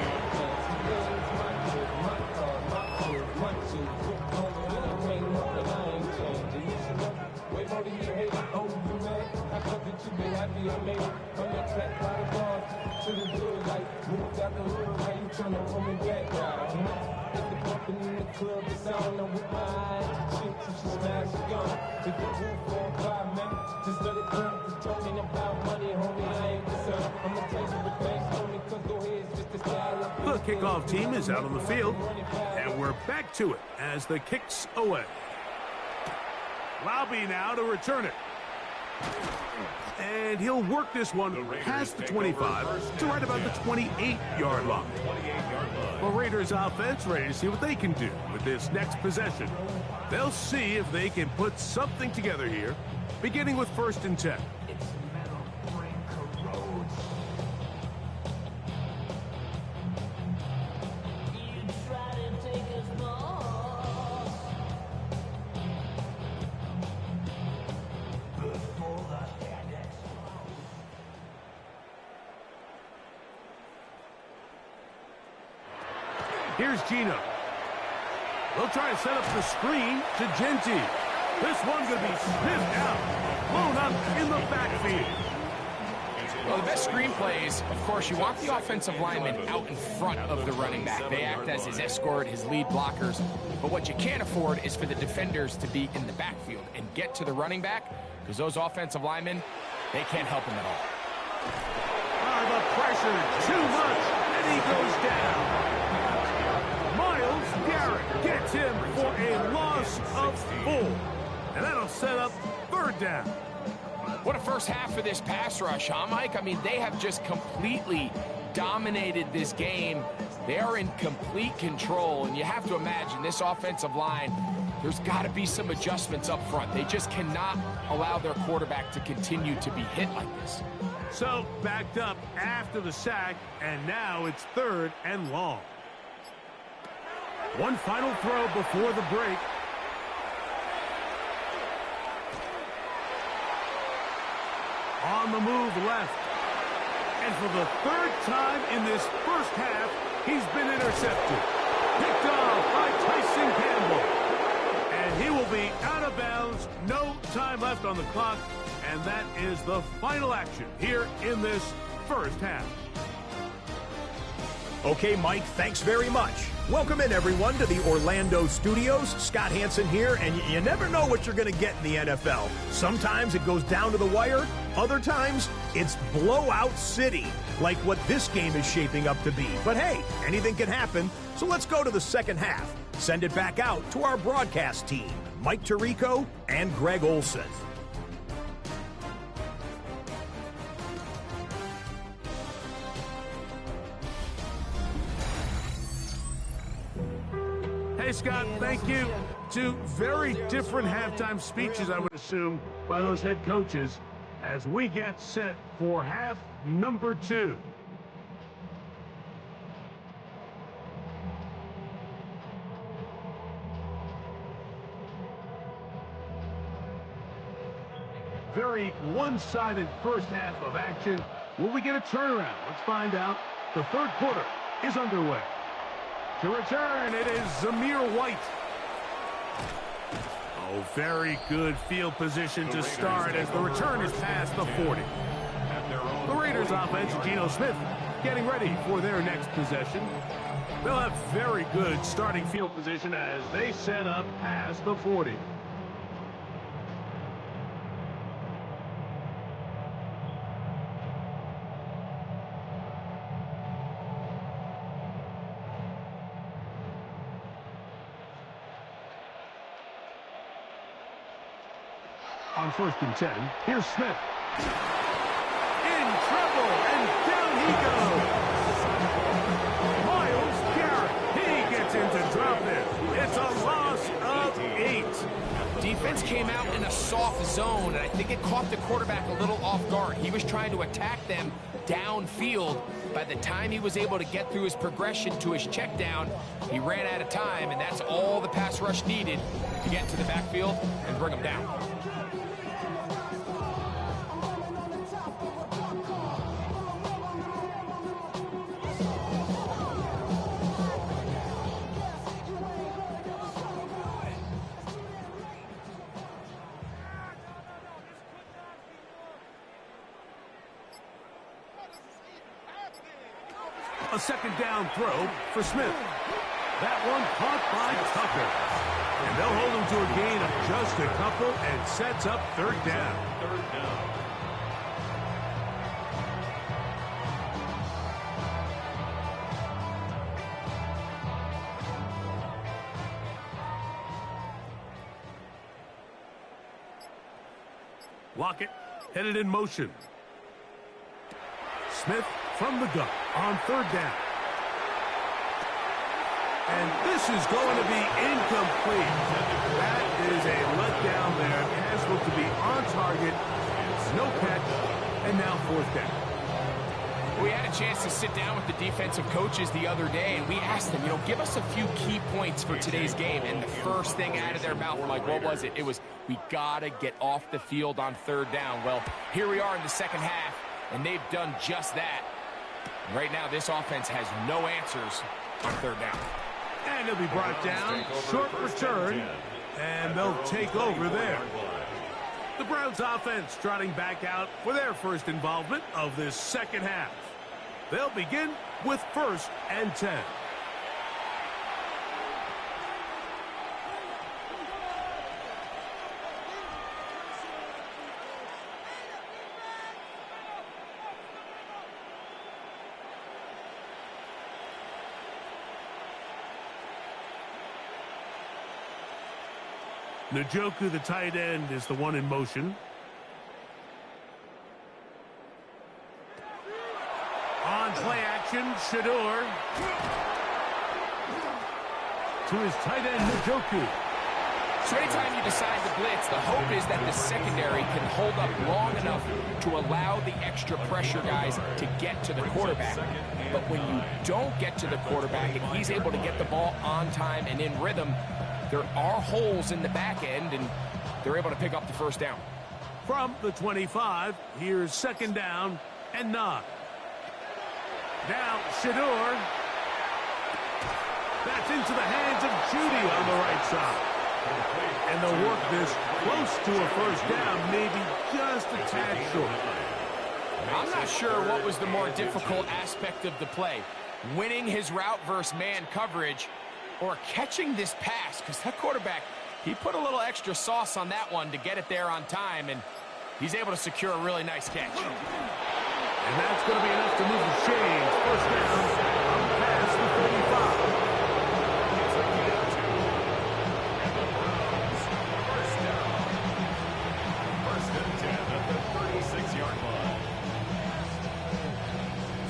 The kickoff team is out on the field, and we're back to it as the kick's away. Laube now to return it. And he'll work this one past the 25 to right about the 28-yard line. The Raiders offense ready to see what they can do with this next possession. They'll see if they can put something together here, beginning with 1st and 10. Here's Gino. They'll try to set up the screen to Genty. This one's going to be sniffed out, blown up in the backfield. Well, the best screen plays, of course, you want the offensive lineman out in front of the running back. They act as his escort, his lead blockers. But what you can't afford is for the defenders to be in the backfield and get to the running back, because those offensive linemen, they can't help him at all. The pressure, too much, and he goes down. Miles Garrett gets him for a loss of 4. And that'll set up 3rd down. What a first half for this pass rush, huh, Mike? I mean, they have just completely dominated this game. They are in complete control, and you have to imagine this offensive line, there's got to be some adjustments up front. They just cannot allow their quarterback to continue to be hit like this. So, backed up after the sack, and now it's 3rd and long. One final throw before the break. On the move left. And for the 3rd time in this first half, he's been intercepted. Picked off by Tyson Campbell. And he will be out of bounds. No time left on the clock. And that is the final action here in this first half. Okay, Mike, thanks very much. Welcome in, everyone, to the Orlando studios. Scott Hansen here, and you never know what you're going to get in the NFL. Sometimes it goes down to the wire. Other times, it's blowout city, like what this game is shaping up to be. But hey, anything can happen, so let's go to the second half. Send it back out to our broadcast team, Mike Tirico and Greg Olson. Hey, Scott, thank you. Two very different halftime speeches, I would assume, by those head coaches as we get set for half number 2. Very one-sided first half of action. Will we get a turnaround? Let's find out. The third quarter is underway. To return, it is Zamir White. Oh, very good field position to start as the return is past the 40. The Raiders offense, Geno Smith, getting ready for their next possession. They'll have very good starting field position as they set up past the 40. On 1st and 10, here's Smith. In trouble, and down he goes. Myles Garrett, he gets in to drop it. It's a loss of 8. Defense came out in a soft zone, and I think it caught the quarterback a little off guard. He was trying to attack them downfield. By the time he was able to get through his progression to his check down, he ran out of time, and that's all the pass rush needed to get to the backfield and bring him down. A second down throw for Smith. That one caught by Tucker. And they'll hold him to a gain of just a couple and sets up 3rd down. Lockett headed in motion. Smith from the gun on 3rd down. And this is going to be incomplete. That is a letdown there. Pass looked to be on target. No catch. And now 4th down. We had a chance to sit down with the defensive coaches the other day, and we asked them, give us a few key points for today's game. And the first thing out of their mouth, I'm like, what was it? It was, we got to get off the field on 3rd down. Well, here we are in the second half, and they've done just that. Right now, this offense has no answers on 3rd down. And he'll be brought down. Short return. And they'll take over there. The Browns offense trotting back out for their first involvement of this second half. They'll begin with 1st and 10. Njoku, the tight end, is the one in motion. On play action, Shedeur. To his tight end, Njoku. So anytime you decide to blitz, the hope is that the secondary can hold up long enough to allow the extra pressure guys to get to the quarterback. But when you don't get to the quarterback and he's able to get the ball on time and in rhythm, there are holes in the back end, and they're able to pick up the 1st down. From the 25, here's 2nd down and 9. Now, Shedeur. That's into the hands of Judy on the right side. And they'll work this close to a 1st down, maybe just a tad short. I'm not sure what was the more difficult aspect of the play, winning his route versus man coverage or catching this pass, because that quarterback, he put a little extra sauce on that one to get it there on time, and he's able to secure a really nice catch. And that's going to be enough to move the chains. 1st down, past the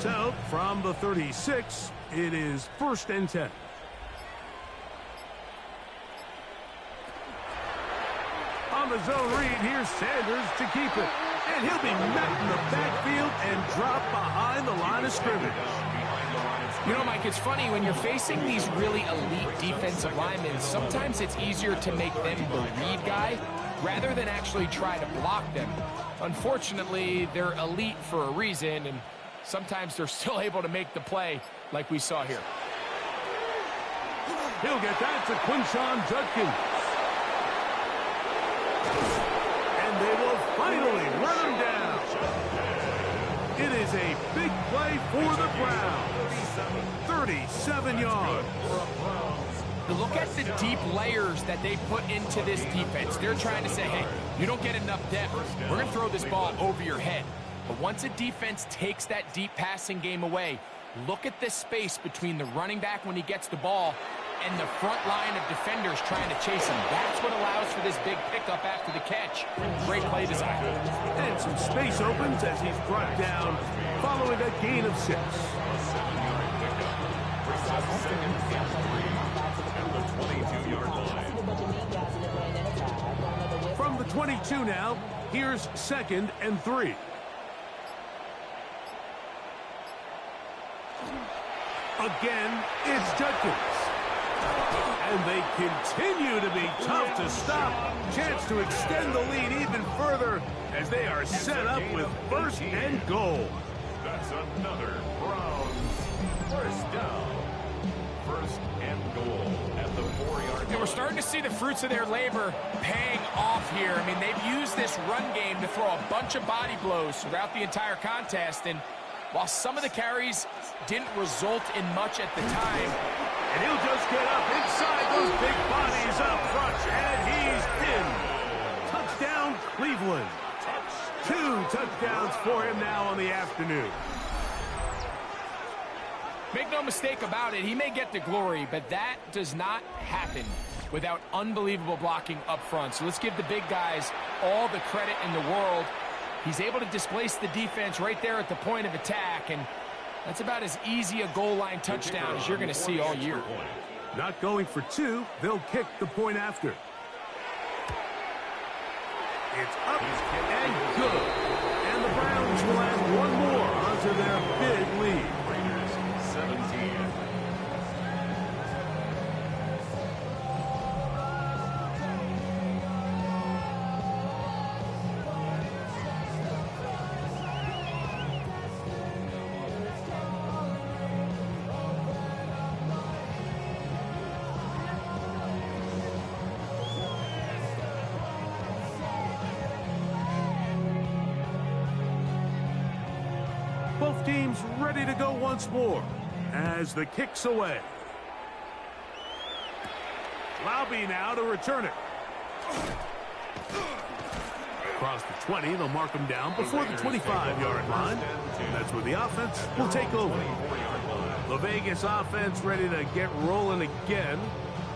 35. So, from the 36, it is 1st and 10. On the zone read, here's Sanders to keep it. And he'll be met in the backfield and dropped behind the line of scrimmage. You know, Mike, it's funny, when you're facing these really elite defensive linemen, sometimes it's easier to make them the read guy rather than actually try to block them. Unfortunately, they're elite for a reason, and sometimes they're still able to make the play like we saw here. He'll get that to Quinshon Judkins. And they will finally run him down. It is a big play for the Browns. 37 yards. Look at the deep layers that they put into this defense. They're trying to say, hey, you don't get enough depth. We're going to throw this ball over your head. But once a defense takes that deep passing game away, look at the space between the running back when he gets the ball and the front line of defenders trying to chase him. That's what allows for this big pickup after the catch. Great play design. And some space opens as he's brought down following a gain of 6. From the 22 now, here's 2nd and 3. Again, it's Judkins. And they continue to be tough to stop. Chance to extend the lead even further as they are set up with 1st and goal. That's another Browns first down. 1st and goal at the 4-yard line. And we're starting to see the fruits of their labor paying off here. I mean, they've used this run game to throw a bunch of body blows throughout the entire contest. And while some of the carries didn't result in much at the time, and he'll just get up inside those big bodies up front, and he's in. Touchdown, Cleveland. 2 touchdowns for him now on the afternoon. Make no mistake about it, he may get the glory, but that does not happen without unbelievable blocking up front. So let's give the big guys all the credit in the world. He's able to displace the defense right there at the point of attack, and that's about as easy a goal line touchdown as you're going to see all year. Not going for 2, they'll kick the point after. It's up and good. And the Browns will add one more onto their big lead. 17. Both teams ready to go once more as the kick's away. Laube now to return it. Across the 20, they'll mark him down before the 25-yard line. That's where the offense will take over. The Vegas offense ready to get rolling again.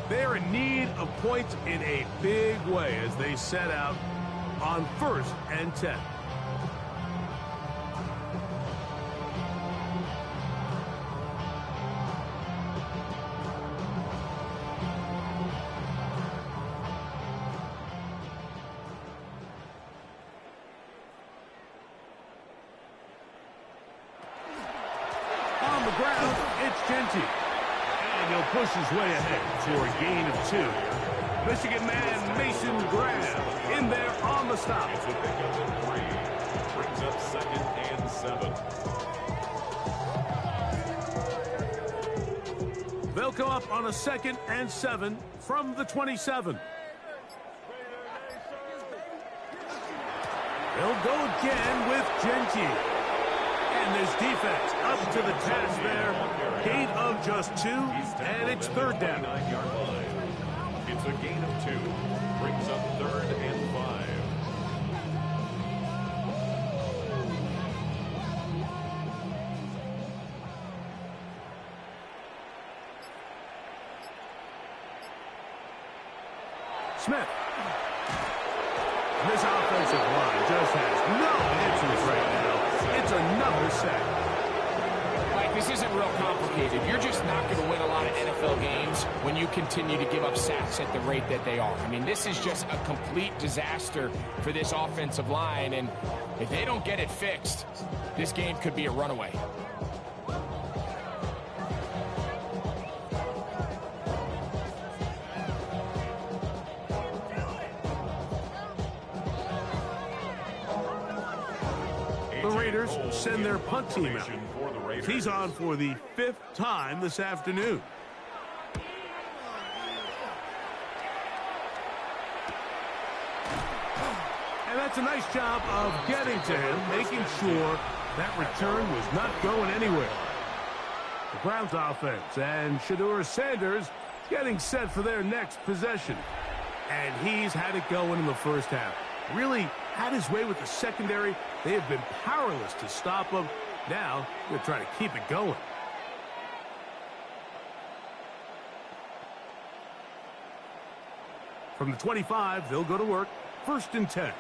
They're in need of points in a big way as they set out on 1st and 10. On the ground, it's Genty. And he'll push his way ahead for a gain of 2. Michigan man Mason Graham in there on the stop. It's a pickup at 3. Brings up 2nd and 7. They'll come up on a 2nd and 7 from the 27. They'll go again with Genty. And this defense up to the task there. Gain of just 2, and it's 3rd down. It's a gain of 2. Brings up 3rd and 5. Smith. This offensive line just has no answers right now. It's another sack. Like, This isn't real complicated. You're just not going to win a lot of NFL games when you continue to give up sacks at the rate that they are. I mean, this is just a complete disaster for this offensive line, and if they don't get it fixed, this game could be a runaway. The Raiders send their punt team out. He's on for the 5th time this afternoon. And that's a nice job of getting to him, making sure that return was not going anywhere. The Browns offense and Shedeur Sanders getting set for their next possession. And he's had it going in the first half. Really had his way with the secondary. They have been powerless to stop him. Now they're trying to keep it going. From the 25, they'll go to work. 1st and 10.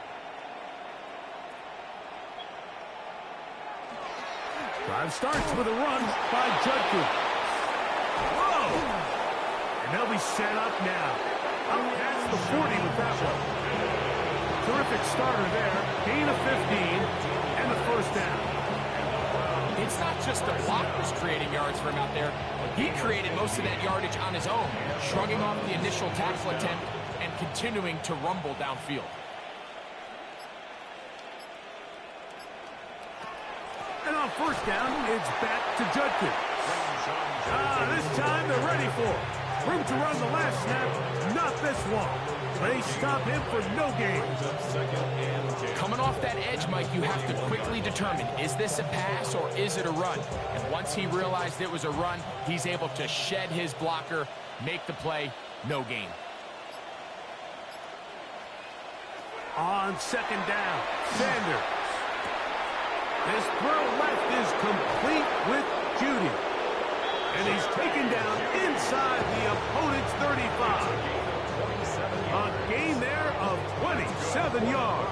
Drive starts with a run by Judkins. Whoa! And they'll be set up now. Up past the 40 with that one. Terrific starter there. Gain of 15 and the 1st down. It's not just the blockers creating yards for him out there. He created most of that yardage on his own, shrugging off the initial tackle attempt and continuing to rumble downfield. And on 1st down, it's back to Judkins. This time they're ready for it. Room to run the last snap, not this one. They stop him for no gain. Coming off that edge, Mike, you have to quickly determine, is this a pass or is it a run? And once he realized it was a run, he's able to shed his blocker, make the play, no gain. On 2nd down, Sanders. His throw left is complete with Judy. And he's taken down inside the opponent's 35. A gain there of 27 yards.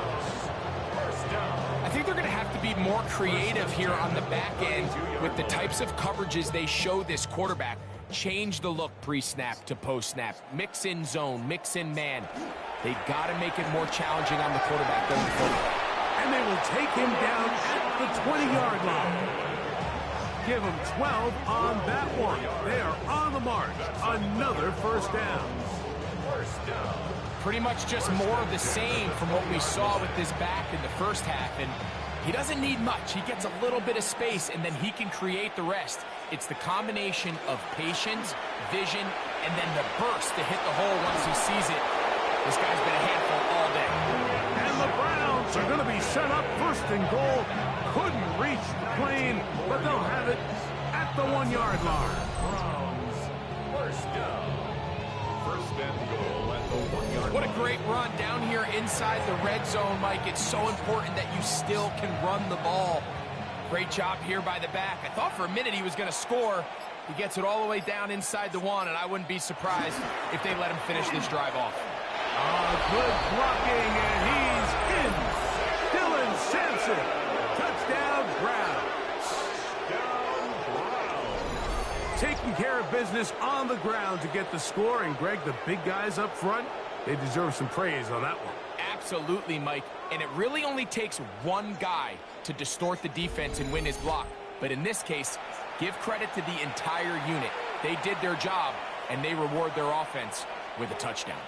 I think they're going to have to be more creative here on the back end with the types of coverages they show this quarterback. Change the look pre-snap to post-snap. Mix in zone, mix in man. They've got to make it more challenging on the quarterback going forward. And they will take him down at the 20-yard line. Give him 12 on that one. They are on the march. Another 1st down. Pretty much just more of the same from what we saw with this back in the first half. And he doesn't need much. He gets a little bit of space, and then he can create the rest. It's the combination of patience, vision, and then the burst to hit the hole once he sees it. This guy's been a handful all day. And the Browns are going to be set up 1st and goal. Couldn't reach the plane, but they'll have it at the 1-yard line. Browns, 1st down. 1st and goal at the 1-yard line. What a great run down here inside the red zone, Mike. It's so important that you still can run the ball. Great job here by the back. I thought for a minute he was going to score. He gets it all the way down inside the 1, and I wouldn't be surprised if they let him finish this drive off. Good blocking, and he's in. Dylan Sampson. Touchdown, Browns. Taking care of business on the ground to get the score. And, Greg, the big guys up front, they deserve some praise on that one. Absolutely, Mike. And it really only takes one guy to distort the defense and win his block. But in this case, give credit to the entire unit. They did their job, and they reward their offense with a touchdown.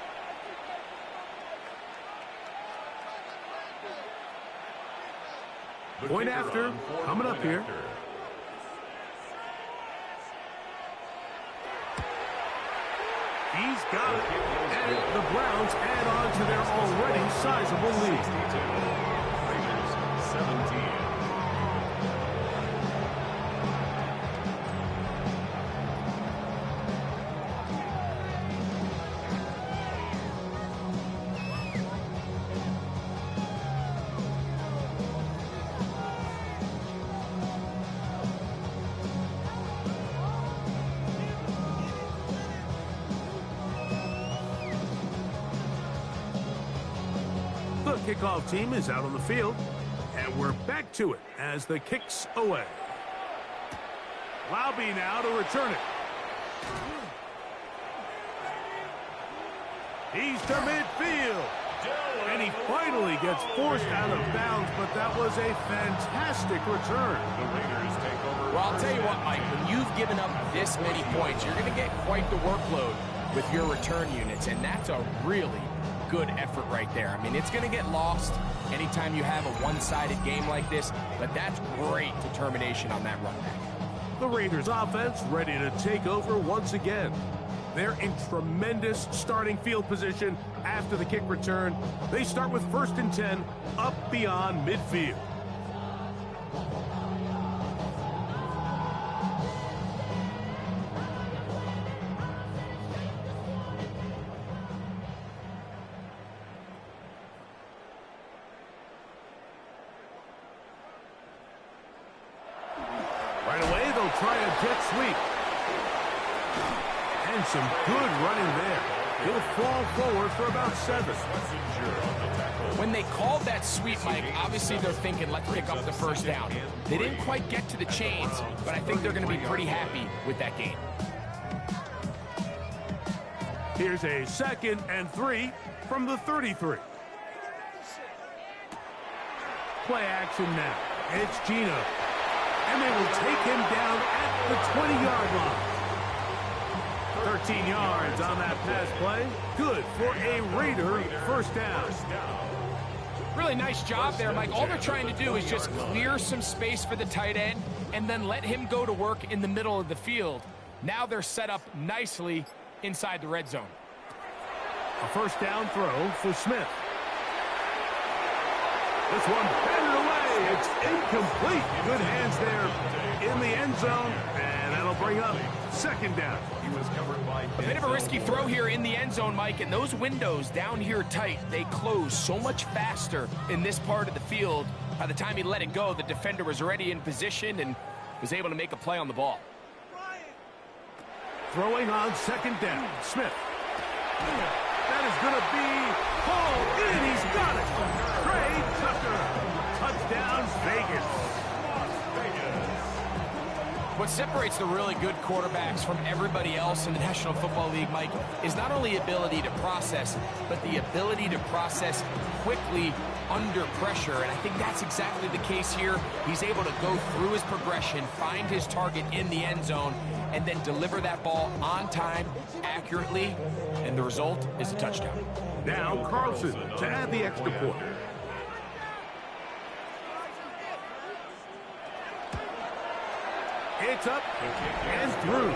Point after, coming up here. He's got it. And the Browns add on to their already sizable lead. Raiders, 17. The kickoff team is out on the field, and we're back to it as the kick's away. Laube now to return it. He's to midfield. And he finally gets forced out of bounds, but that was a fantastic return. The Raiders take over. Well, I'll tell you what, Mike, when you've given up this many points, you're going to get quite the workload with your return units, and that's a really good effort right there. I mean, it's going to get lost anytime you have a one-sided game like this, but that's great determination on that run back. The Raiders offense ready to take over once again. They're in tremendous starting field position after the kick return. They start with 1st and 10 up beyond midfield. Right away, they'll try a jet sweep. And some good running there. He'll fall forward for about 7. When they called that sweep, Mike, obviously they're thinking, let's pick up the first down. They didn't quite get to the chains, but I think they're going to be pretty happy with that game. Here's a 2nd and 3 from the 33. Play action now. It's Gino. And they will take him down at the 20-yard line. 13 yards on that pass play. Good for a Raider first down. Really nice job there, Mike. All they're trying to do is just clear some space for the tight end and then let him go to work in the middle of the field. Now they're set up nicely inside the red zone. A first down throw for Smith. This one batted away. It's incomplete. Good hands there in the end zone, and that'll bring up 2nd down. He was covered by a bit of a risky throw here in the end zone, Mike, and those windows down here tight, they close so much faster in this part of the field. By the time he let it go, the defender was already in position and was able to make a play on the ball. Throwing on 2nd down, Smith. That is going to be hauled in. He's got it. Trey Tucker. Touchdown, Vegas. What separates the really good quarterbacks from everybody else in the National Football League, Mike, is not only ability to process, but the ability to process quickly under pressure. And I think that's exactly the case here. He's able to go through his progression, find his target in the end zone, and then deliver that ball on time, accurately, and the result is a touchdown. Now Carlson to add the extra point. It's up and through.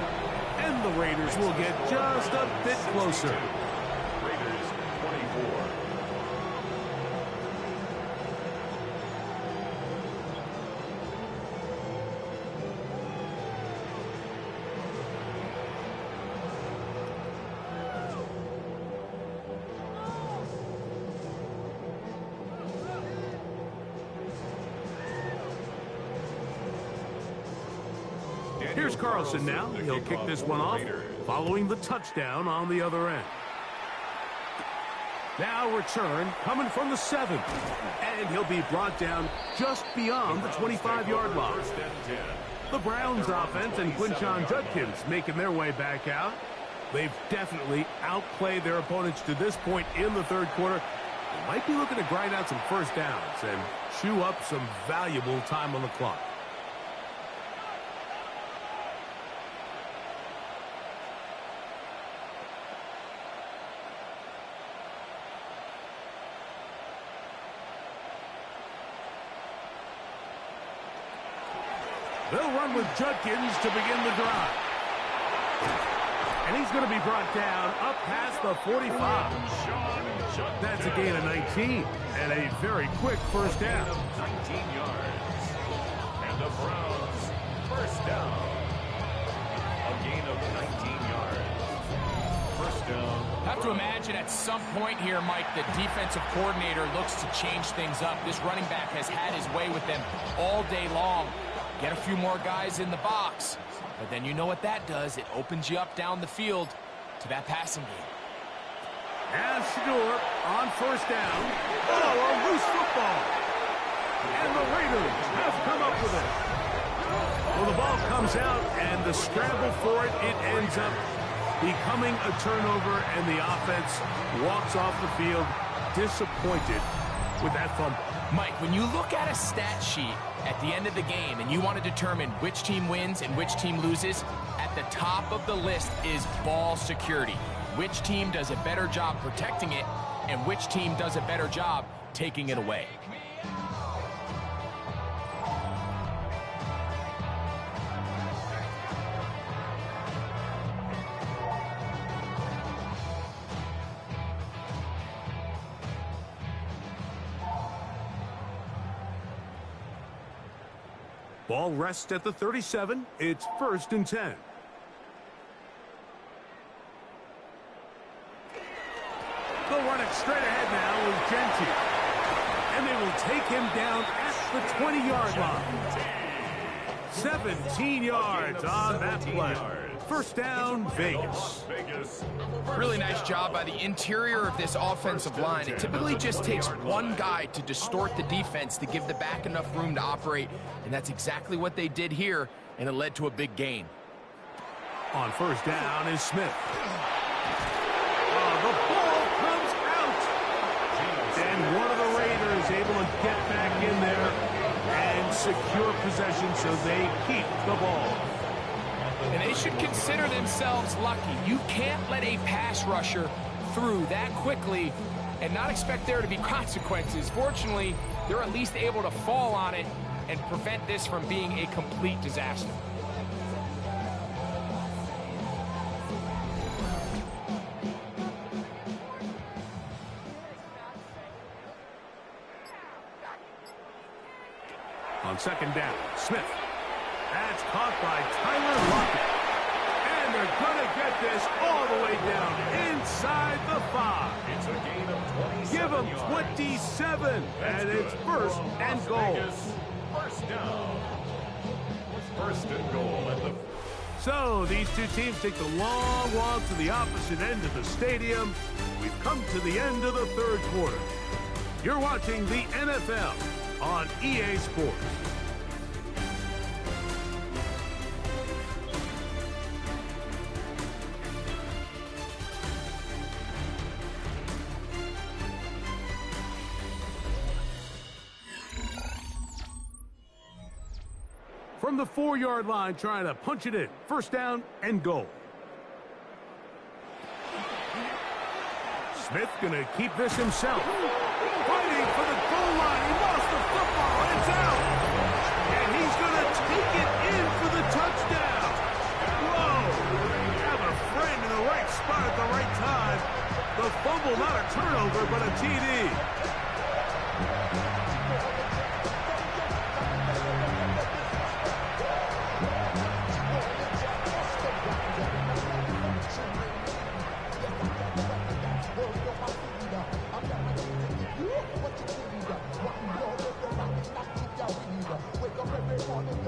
And the Raiders will get just a bit closer. Raiders 24. Here's Carlson now. He'll kick this one off, following the touchdown on the other end. Now return coming from the 7. And he'll be brought down just beyond the 25-yard line. The Browns offense and Quinshon Judkins making their way back out. They've definitely outplayed their opponents to this point in the 3rd quarter. They might be looking to grind out some first downs and chew up some valuable time on the clock. They'll run with Judkins to begin the drive. And he's going to be brought down up past the 45. That's a gain of 19 and a very quick first down. 19 yards. And the Browns first down. A gain of 19 yards. First down. I have to imagine at some point here, Mike, the defensive coordinator looks to change things up. This running back has had his way with them all day long. Get a few more guys in the box. But then you know what that does. It opens you up down the field to that passing game. And Shedeur on first down. Oh, a loose football. And the Raiders have come up with it. Well, the ball comes out, and the scramble for it, it ends up becoming a turnover, and the offense walks off the field disappointed with that fumble. Mike, when you look at a stat sheet at the end of the game and you want to determine which team wins and which team loses, at the top of the list is ball security. Which team does a better job protecting it and which team does a better job taking it away. Ball rests at the 37. It's 1st and 10. They'll run it straight ahead now with Genty. And they will take him down at the 20-yard line. 17 yards on that play. 1st down, Vegas. Really nice job by the interior of this offensive line. It typically just takes one guy to distort the defense to give the back enough room to operate, and that's exactly what they did here, and it led to a big gain. On 1st down is Smith. The ball comes out. And one of the Raiders able to get back in there and secure possession so they keep the ball. And they should consider themselves lucky. You can't let a pass rusher through that quickly and not expect there to be consequences. Fortunately, they're at least able to fall on it and prevent this from being a complete disaster. On 2nd down, Smith. That's caught by Tyler Lockett. And they're going to get this all the way down inside the 5. It's a gain of 27 Give them yards. 27, and it's 1st and goal. 1st down. 1st and goal at the... So these two teams take the long walk to the opposite end of the stadium. We've come to the end of the 3rd quarter. You're watching the NFL on EA Sports. From the 4-yard line, trying to punch it in. 1st down and goal. Smith going to keep this himself. Fighting for the goal line. He lost the football. It's out. And he's going to take it in for the touchdown. Whoa. Have a friend in the right spot at the right time. The fumble, not a turnover, but a TD.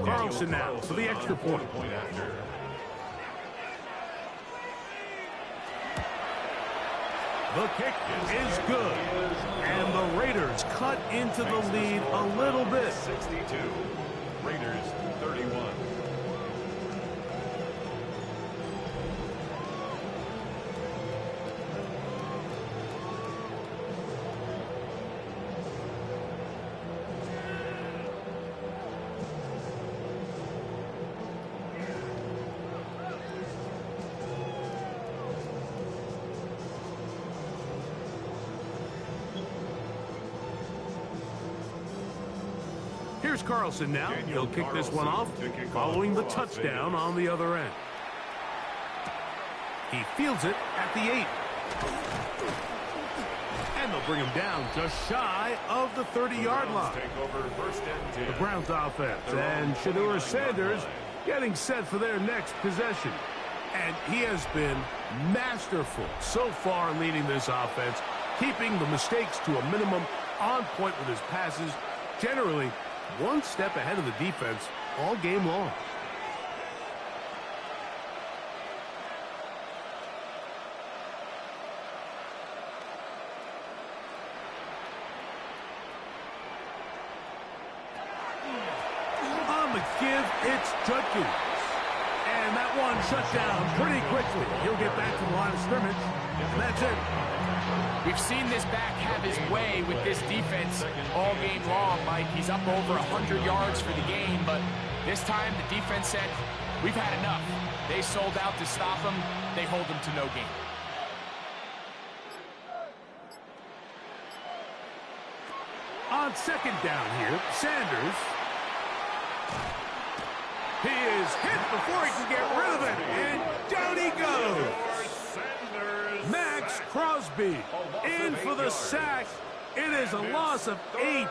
Carlson now for the extra point. The kick is good. And the Raiders cut into the lead a little bit. 62. Raiders 31. Here's Carlson now. He'll kick this one off, following the touchdown on the other end. He fields it at the 8. And they'll bring him down just shy of the 30-yard line. Take over 1st and 10. The Browns offense and Shedeur Sanders getting set for their next possession. And he has been masterful so far leading this offense, keeping the mistakes to a minimum, on point with his passes, generally one step ahead of the defense all game long. On McGinn, give, it's Judkins. And that one shut down pretty quickly. He'll get back to the line of scrimmage. That's it. We've seen this back have his way with this defense all game long, Mike. He's up over 100 yards for the game, but this time the defense said, we've had enough. They sold out to stop him. They hold him to no gain. On second down here, Sanders. He is hit before he can get rid of it, and down he goes. Max Crosby in for the sack. It is a loss of 8,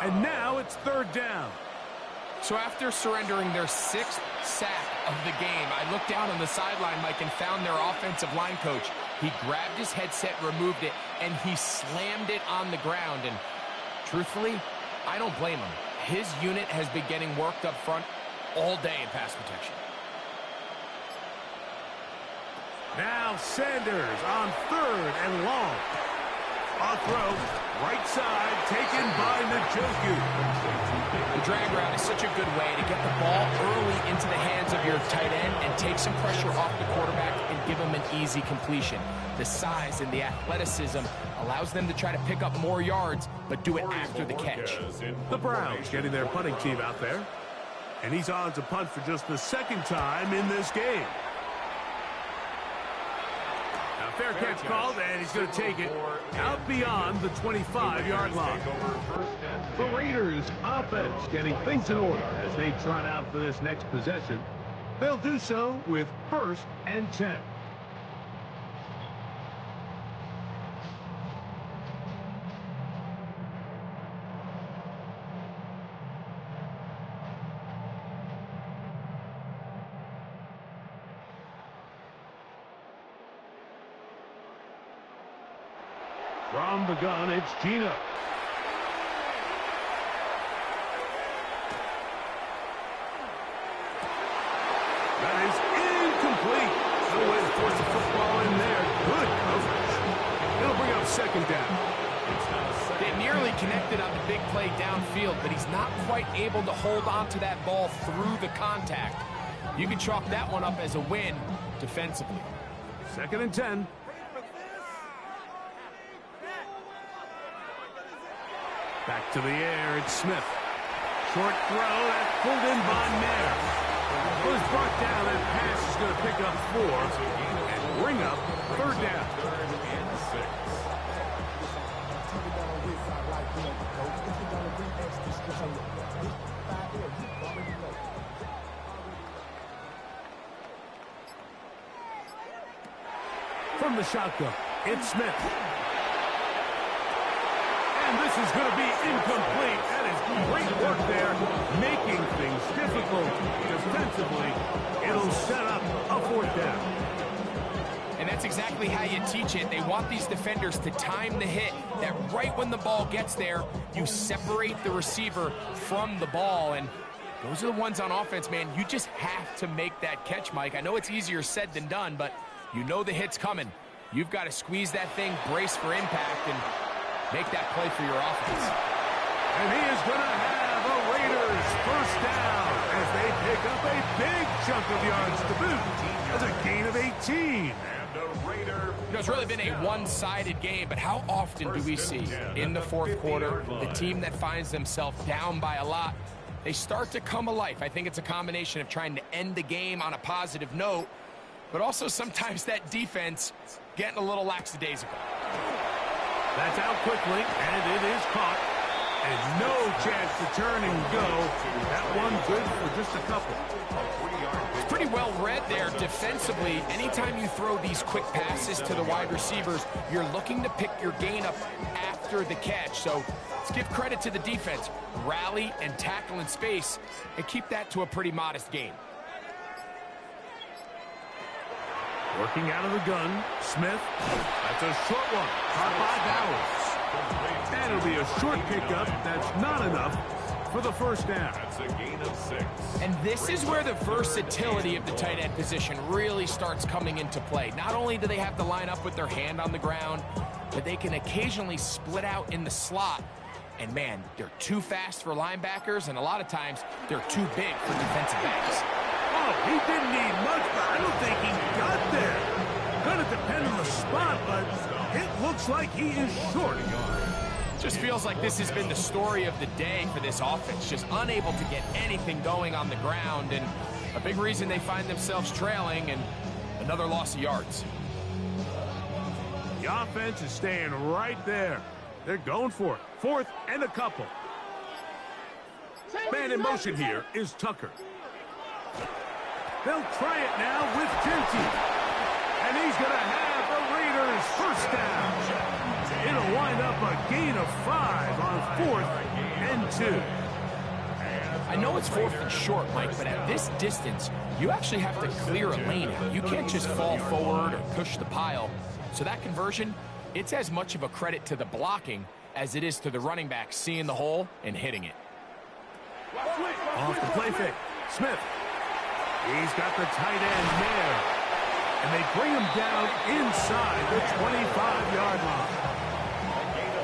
and now it's third down. So after surrendering their 6th sack of the game, I looked down on the sideline, Mike, and found their offensive line coach. He grabbed his headset, removed it, and he slammed it on the ground. And truthfully, I don't blame him. His unit has been getting worked up front all day in pass protection. Now Sanders on third and long. A throw, right side, taken by Njoku. The drag route is such a good way to get the ball early into the hands of your tight end and take some pressure off the quarterback and give him an easy completion. The size and the athleticism allows them to try to pick up more yards, but do it after the catch. The Browns getting their punting team out there. And he's on to punt for just the second time in this game. Now fair catch called, and he's going to take it out beyond the 25-yard line. The Raiders offense getting things in order as they trot out for this next possession. They'll do so with 1st and 10. From the gun, it's Gino. That is incomplete. No way to force the football in there. Good coverage. It'll bring up second down. They nearly connected on the big play downfield, but he's not quite able to hold on to that ball through the contact. You can chalk that one up as a win defensively. 2nd and 10. Back to the air, it's Smith. Short throw, that's pulled in by Nair. Was brought down, that pass is going to pick up 4 and bring up third down. From the shotgun, it's Smith. And this is going to be incomplete. That is great work there, making things difficult defensively. It'll set up a 4th down. And that's exactly how you teach it. They want these defenders to time the hit, that right when the ball gets there, you separate the receiver from the ball. And those are the ones on offense, man. You just have to make that catch, Mike. I know it's easier said than done, but you know the hit's coming. You've got to squeeze that thing, brace for impact, and make that play for your offense. And he is going to have a Raiders 1st down as they pick up a big chunk of yards to boot. That's a gain of 18. You know, it's really been a one-sided game, but how often do we see in the 4th quarter the team that finds themselves down by a lot, they start to come alive? I think it's a combination of trying to end the game on a positive note, but also sometimes that defense getting a little lackadaisical. That's out quickly, and it is caught. And no chance to turn and go. That one good for just a couple. It's pretty well read there defensively. Anytime you throw these quick passes to the wide receivers, you're looking to pick your gain up after the catch. So let's give credit to the defense. Rally and tackle in space and keep that to a pretty modest gain. Working out of the gun, Smith. That's a short one. Caught by Bowers. And it'll be a short pickup. That's not enough for the 1st down. That's a gain of 6. And this is where the versatility of the tight end position really starts coming into play. Not only do they have to line up with their hand on the ground, but they can occasionally split out in the slot And man, they're too fast for linebackers, and a lot of times they're too big for defensive backs. Oh, he didn't need much, but I don't think he got there. Gonna depend on the spot, but it looks like he is short. Just feels like this has been the story of the day for this offense, just unable to get anything going on the ground, and a big reason they find themselves trailing and another loss of yards. The offense is staying right there. They're going for it. 4th and a couple. Man in motion here is Tucker. They'll try it now with Genty. And he's going to have the Raiders first down. It'll wind up a gain of 5 on 4th and 2. I know it's 4th and short, Mike, but at this distance, you actually have to clear a lane out. You can't just fall forward or push the pile. So that conversion, it's as much of a credit to the blocking as it is to the running back seeing the hole and hitting it. Off the play fake. Smith. He's got the tight end there. And they bring him down inside the 25-yard line.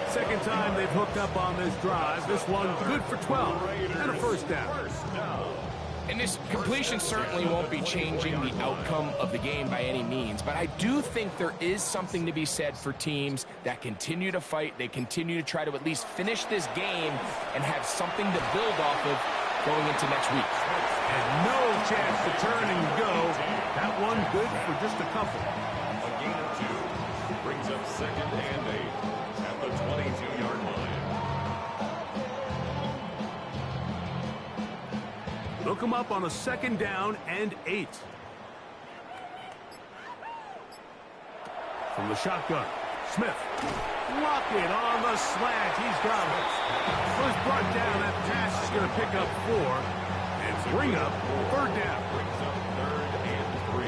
Second time they've hooked up on this drive. This one good for 12 and a first down. And this completion certainly won't be changing the outcome of the game by any means, but I do think there is something to be said for teams that continue to fight. They continue to try to at least finish this game and have something to build off of going into next week. And no chance to turn and go. That one good for just a couple. A gain of 2 brings up 2nd and 8 at the 22-yard line. Look him up on a 2nd down and 8. From the shotgun, Smith. Lockett on the slant. He's got it. First brought down, that pass is going to pick up 4 and bring up 3rd down. Brings up 3rd and 3.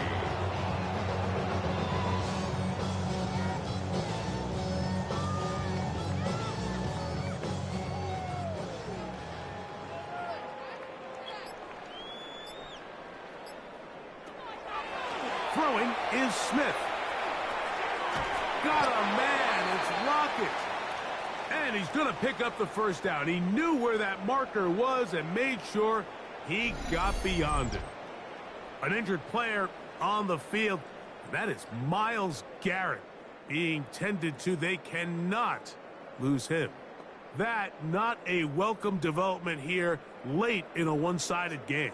Throwing is Smith. Got a man. It's Lockett. And he's going to pick up the first down. He knew where that marker was and made sure he got beyond it. An injured player on the field. That is Myles Garrett being tended to. They cannot lose him. That not a welcome development here late in a one-sided game.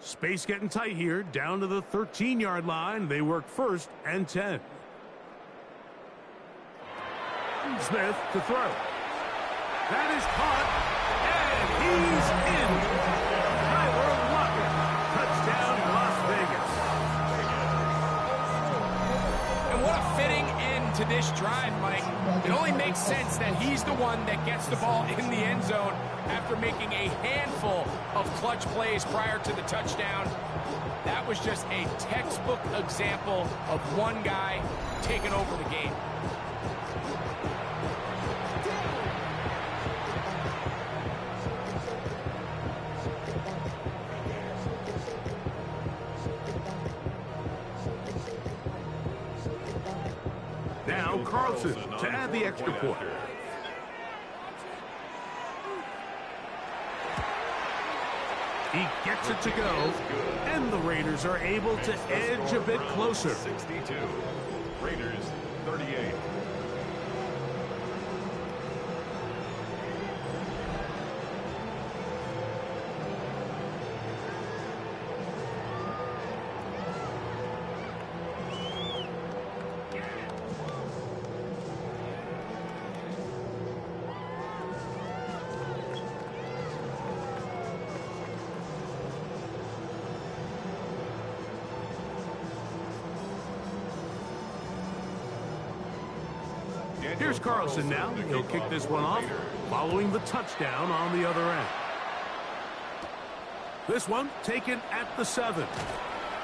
Space getting tight here, down to the 13-yard line. They work 1st and 10. Smith to throw. That is caught, and he's in. Tyler Lockett, touchdown Las Vegas. And what a fitting end to this drive, Mike. It only makes sense that he's the one that gets the ball in the end zone after making a handful of clutch plays prior to the touchdown. That was just a textbook example of one guy taking over the game. Now Carlson to add the extra point. He gets it to go, and the Raiders are able to edge a bit closer. 62. Raiders 38. Here's Carlson now. He'll kick this one off, following the touchdown on the other end. This one taken at the 7.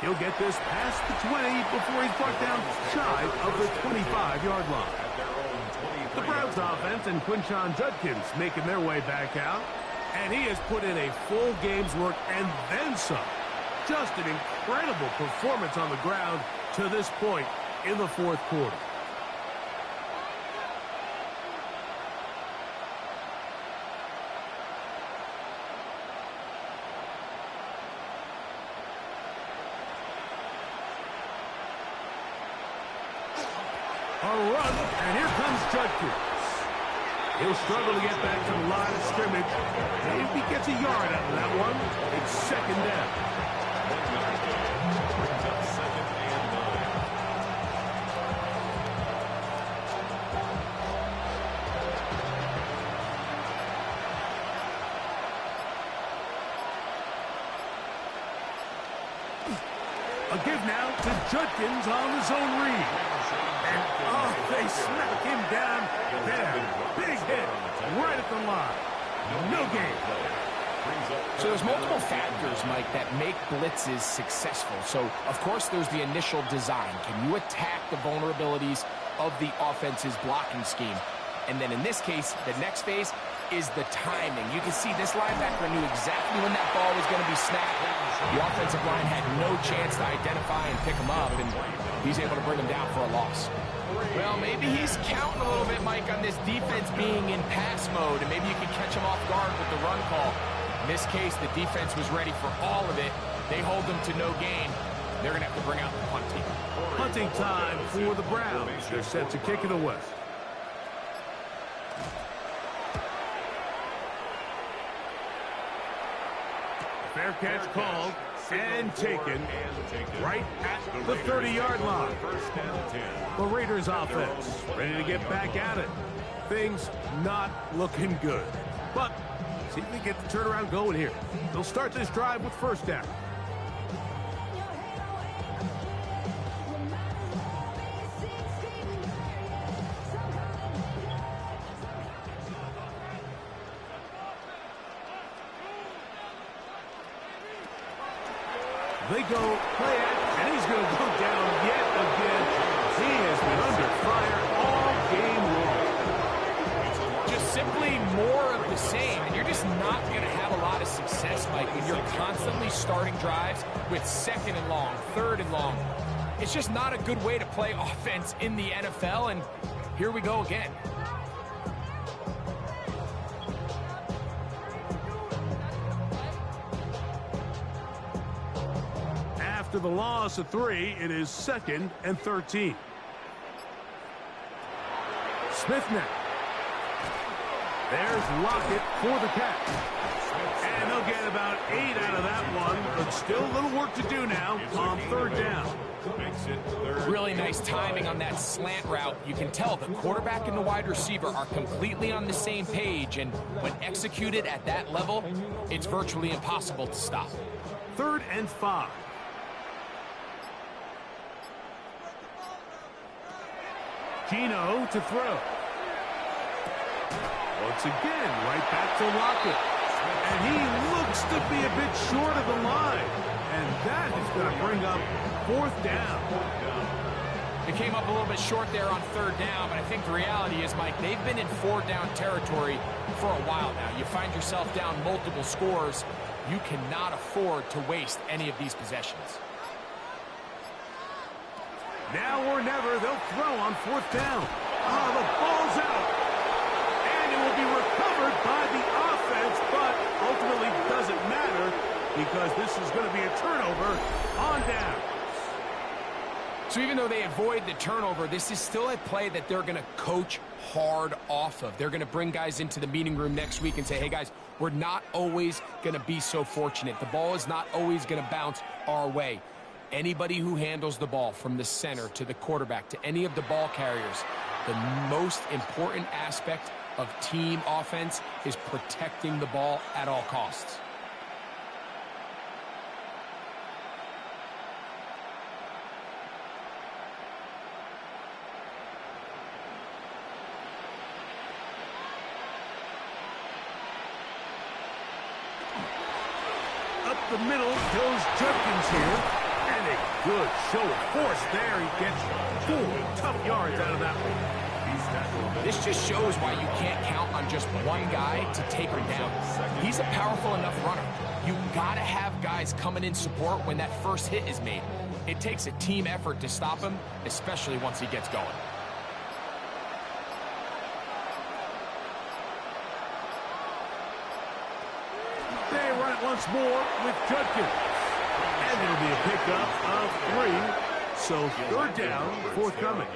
He'll get this past the 20 before he's brought down shy of the 25-yard line. The Browns offense and Quinshon Judkins making their way back out. And he has put in a full game's work and then some. Just an incredible performance on the ground to this point in the fourth quarter. A run, and here comes Judkins. He'll struggle to get back to the line of scrimmage. Maybe he gets a yard out of that one. It's second down. 1 yard gain. Brings up 2nd and 9. A give now to Judkins on the zone read. And, they smack him down there. Big hit right at the line. No gain. So there's multiple factors, Mike, that make blitzes successful. So, of course, there's the initial design. Can you attack the vulnerabilities of the offense's blocking scheme? And then in this case, the next phase is the timing. You can see this linebacker knew exactly when that ball was going to be snapped. The offensive line had no chance to identify and pick him up, and he's able to bring him down for a loss. Well, maybe he's counting a little bit, Mike, on this defense being in pass mode, and maybe you can catch him off guard with the run call. In this case, the defense was ready for all of it. They hold them to no gain. They're going to have to bring out the punt team. Punting time for the Browns. They're set to kick it away. Fair catch called and taken right at the 30-yard line. The Raiders offense ready to get back at it. Things not looking good. But see if they get the turnaround going here. They'll start this drive with first down. They go play it, and he's going to go down yet again. He has been under fire all game long. Just simply more of the same, and you're just not going to have a lot of success, Mike, when you're constantly starting drives with second and long, third and long. It's just not a good way to play offense in the NFL, and here we go again. After the loss of 3, it is 2nd and 13. Smith now. There's Lockett for the catch. And they'll get about 8 out of that one, but still a little work to do now on third down. Really nice timing on that slant route. You can tell the quarterback and the wide receiver are completely on the same page, and when executed at that level, it's virtually impossible to stop. 3rd and 5. Gino to throw. Once again, right back to Lockett. And he looks to be a bit short of the line. And that is going to bring up 4th down. It came up a little bit short there on 3rd down, but I think the reality is, Mike, they've been in 4th down territory for a while now. You find yourself down multiple scores. You cannot afford to waste any of these possessions. Now or never, they'll throw on 4th down. Oh, the ball's out. And it will be recovered by the offense, but ultimately doesn't matter because this is going to be a turnover on down. So even though they avoid the turnover, this is still a play that they're going to coach hard off of. They're going to bring guys into the meeting room next week and say, hey, guys, we're not always going to be so fortunate. The ball is not always going to bounce our way. Anybody who handles the ball from the center to the quarterback to any of the ball carriers, the most important aspect of team offense is protecting the ball at all costs. Up the middle goes Judkins here. And a good show of force there. He gets 4 tough yards out of that one. This just shows why you can't count on just one guy to take him down. He's a powerful enough runner. You gotta have guys coming in support when that first hit is made. It takes a team effort to stop him, especially once he gets going. They run it once more with Judkins. And it'll be a pickup of 3. So third down, forthcoming.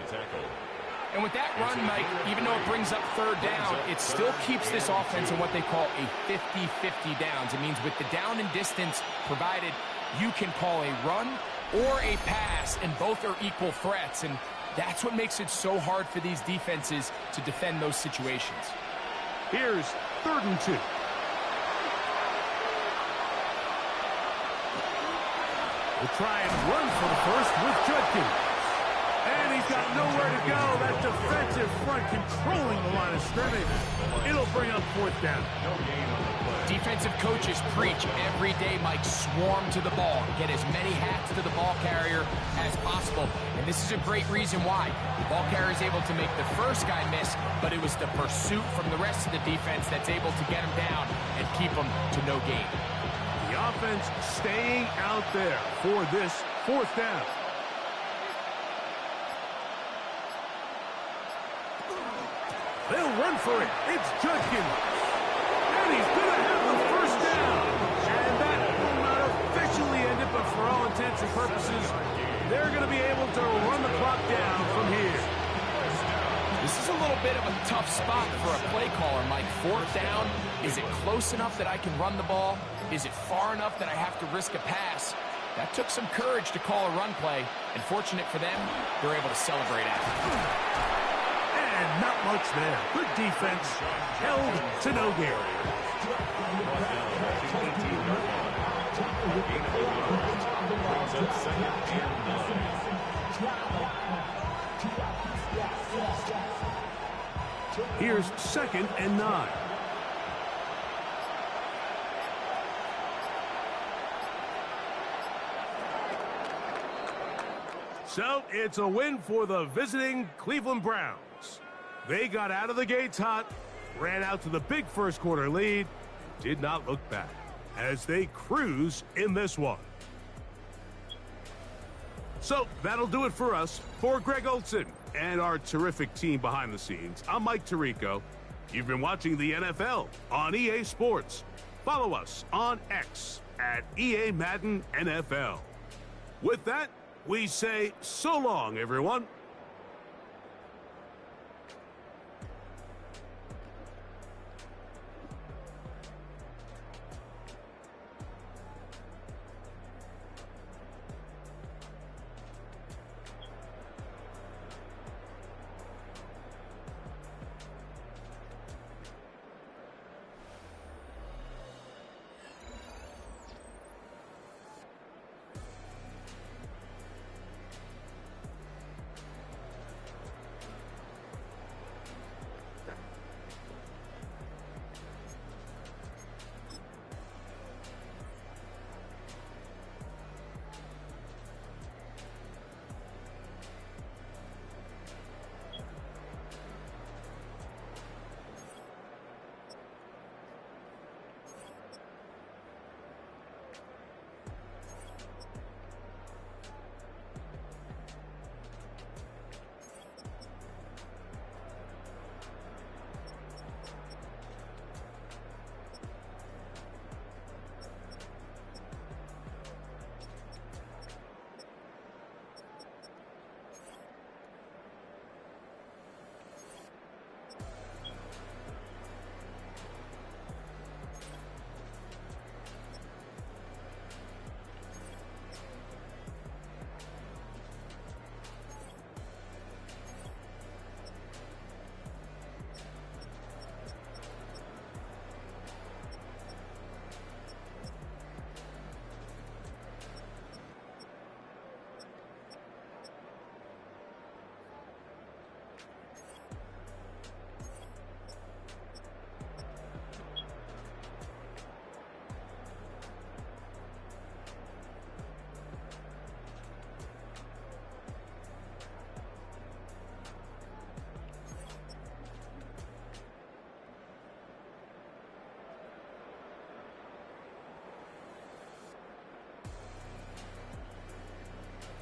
And with that run, Mike, even though it brings up third down, it still keeps this offense in what they call a 50-50 downs. It means with the down and distance provided, you can call a run or a pass, and both are equal threats. And that's what makes it so hard for these defenses to defend those situations. Here's 3rd and 2. We'll try and run for the first with Judkins. And he's got nowhere to go. That defensive front controlling the line of scrimmage. It'll bring up 4th down. Defensive coaches preach every day, Mike, swarm to the ball. Get as many hats to the ball carrier as possible. And this is a great reason why. The ball carrier is able to make the first guy miss, but it was the pursuit from the rest of the defense that's able to get him down and keep him to no gain. The offense staying out there for this 4th down. They'll run for it. It's Judkins. And he's going to have the first down. And that will not officially end it, but for all intents and purposes, they're going to be able to run the clock down from here. This is a little bit of a tough spot for a play caller, Mike. 4th down, is it close enough that I can run the ball? Is it far enough that I have to risk a pass? That took some courage to call a run play, and fortunate for them, they're able to celebrate after. And not much there. Good defense, held to no gain. Here's 2nd and 9. So it's a win for the visiting Cleveland Browns. They got out of the gates hot, ran out to the big first quarter lead, did not look back as they cruise in this one. So that'll do it for us. For Greg Olson and our terrific team behind the scenes, I'm Mike Tirico. You've been watching the NFL on EA Sports. Follow us on X at EA Madden NFL. With that, we say so long, everyone.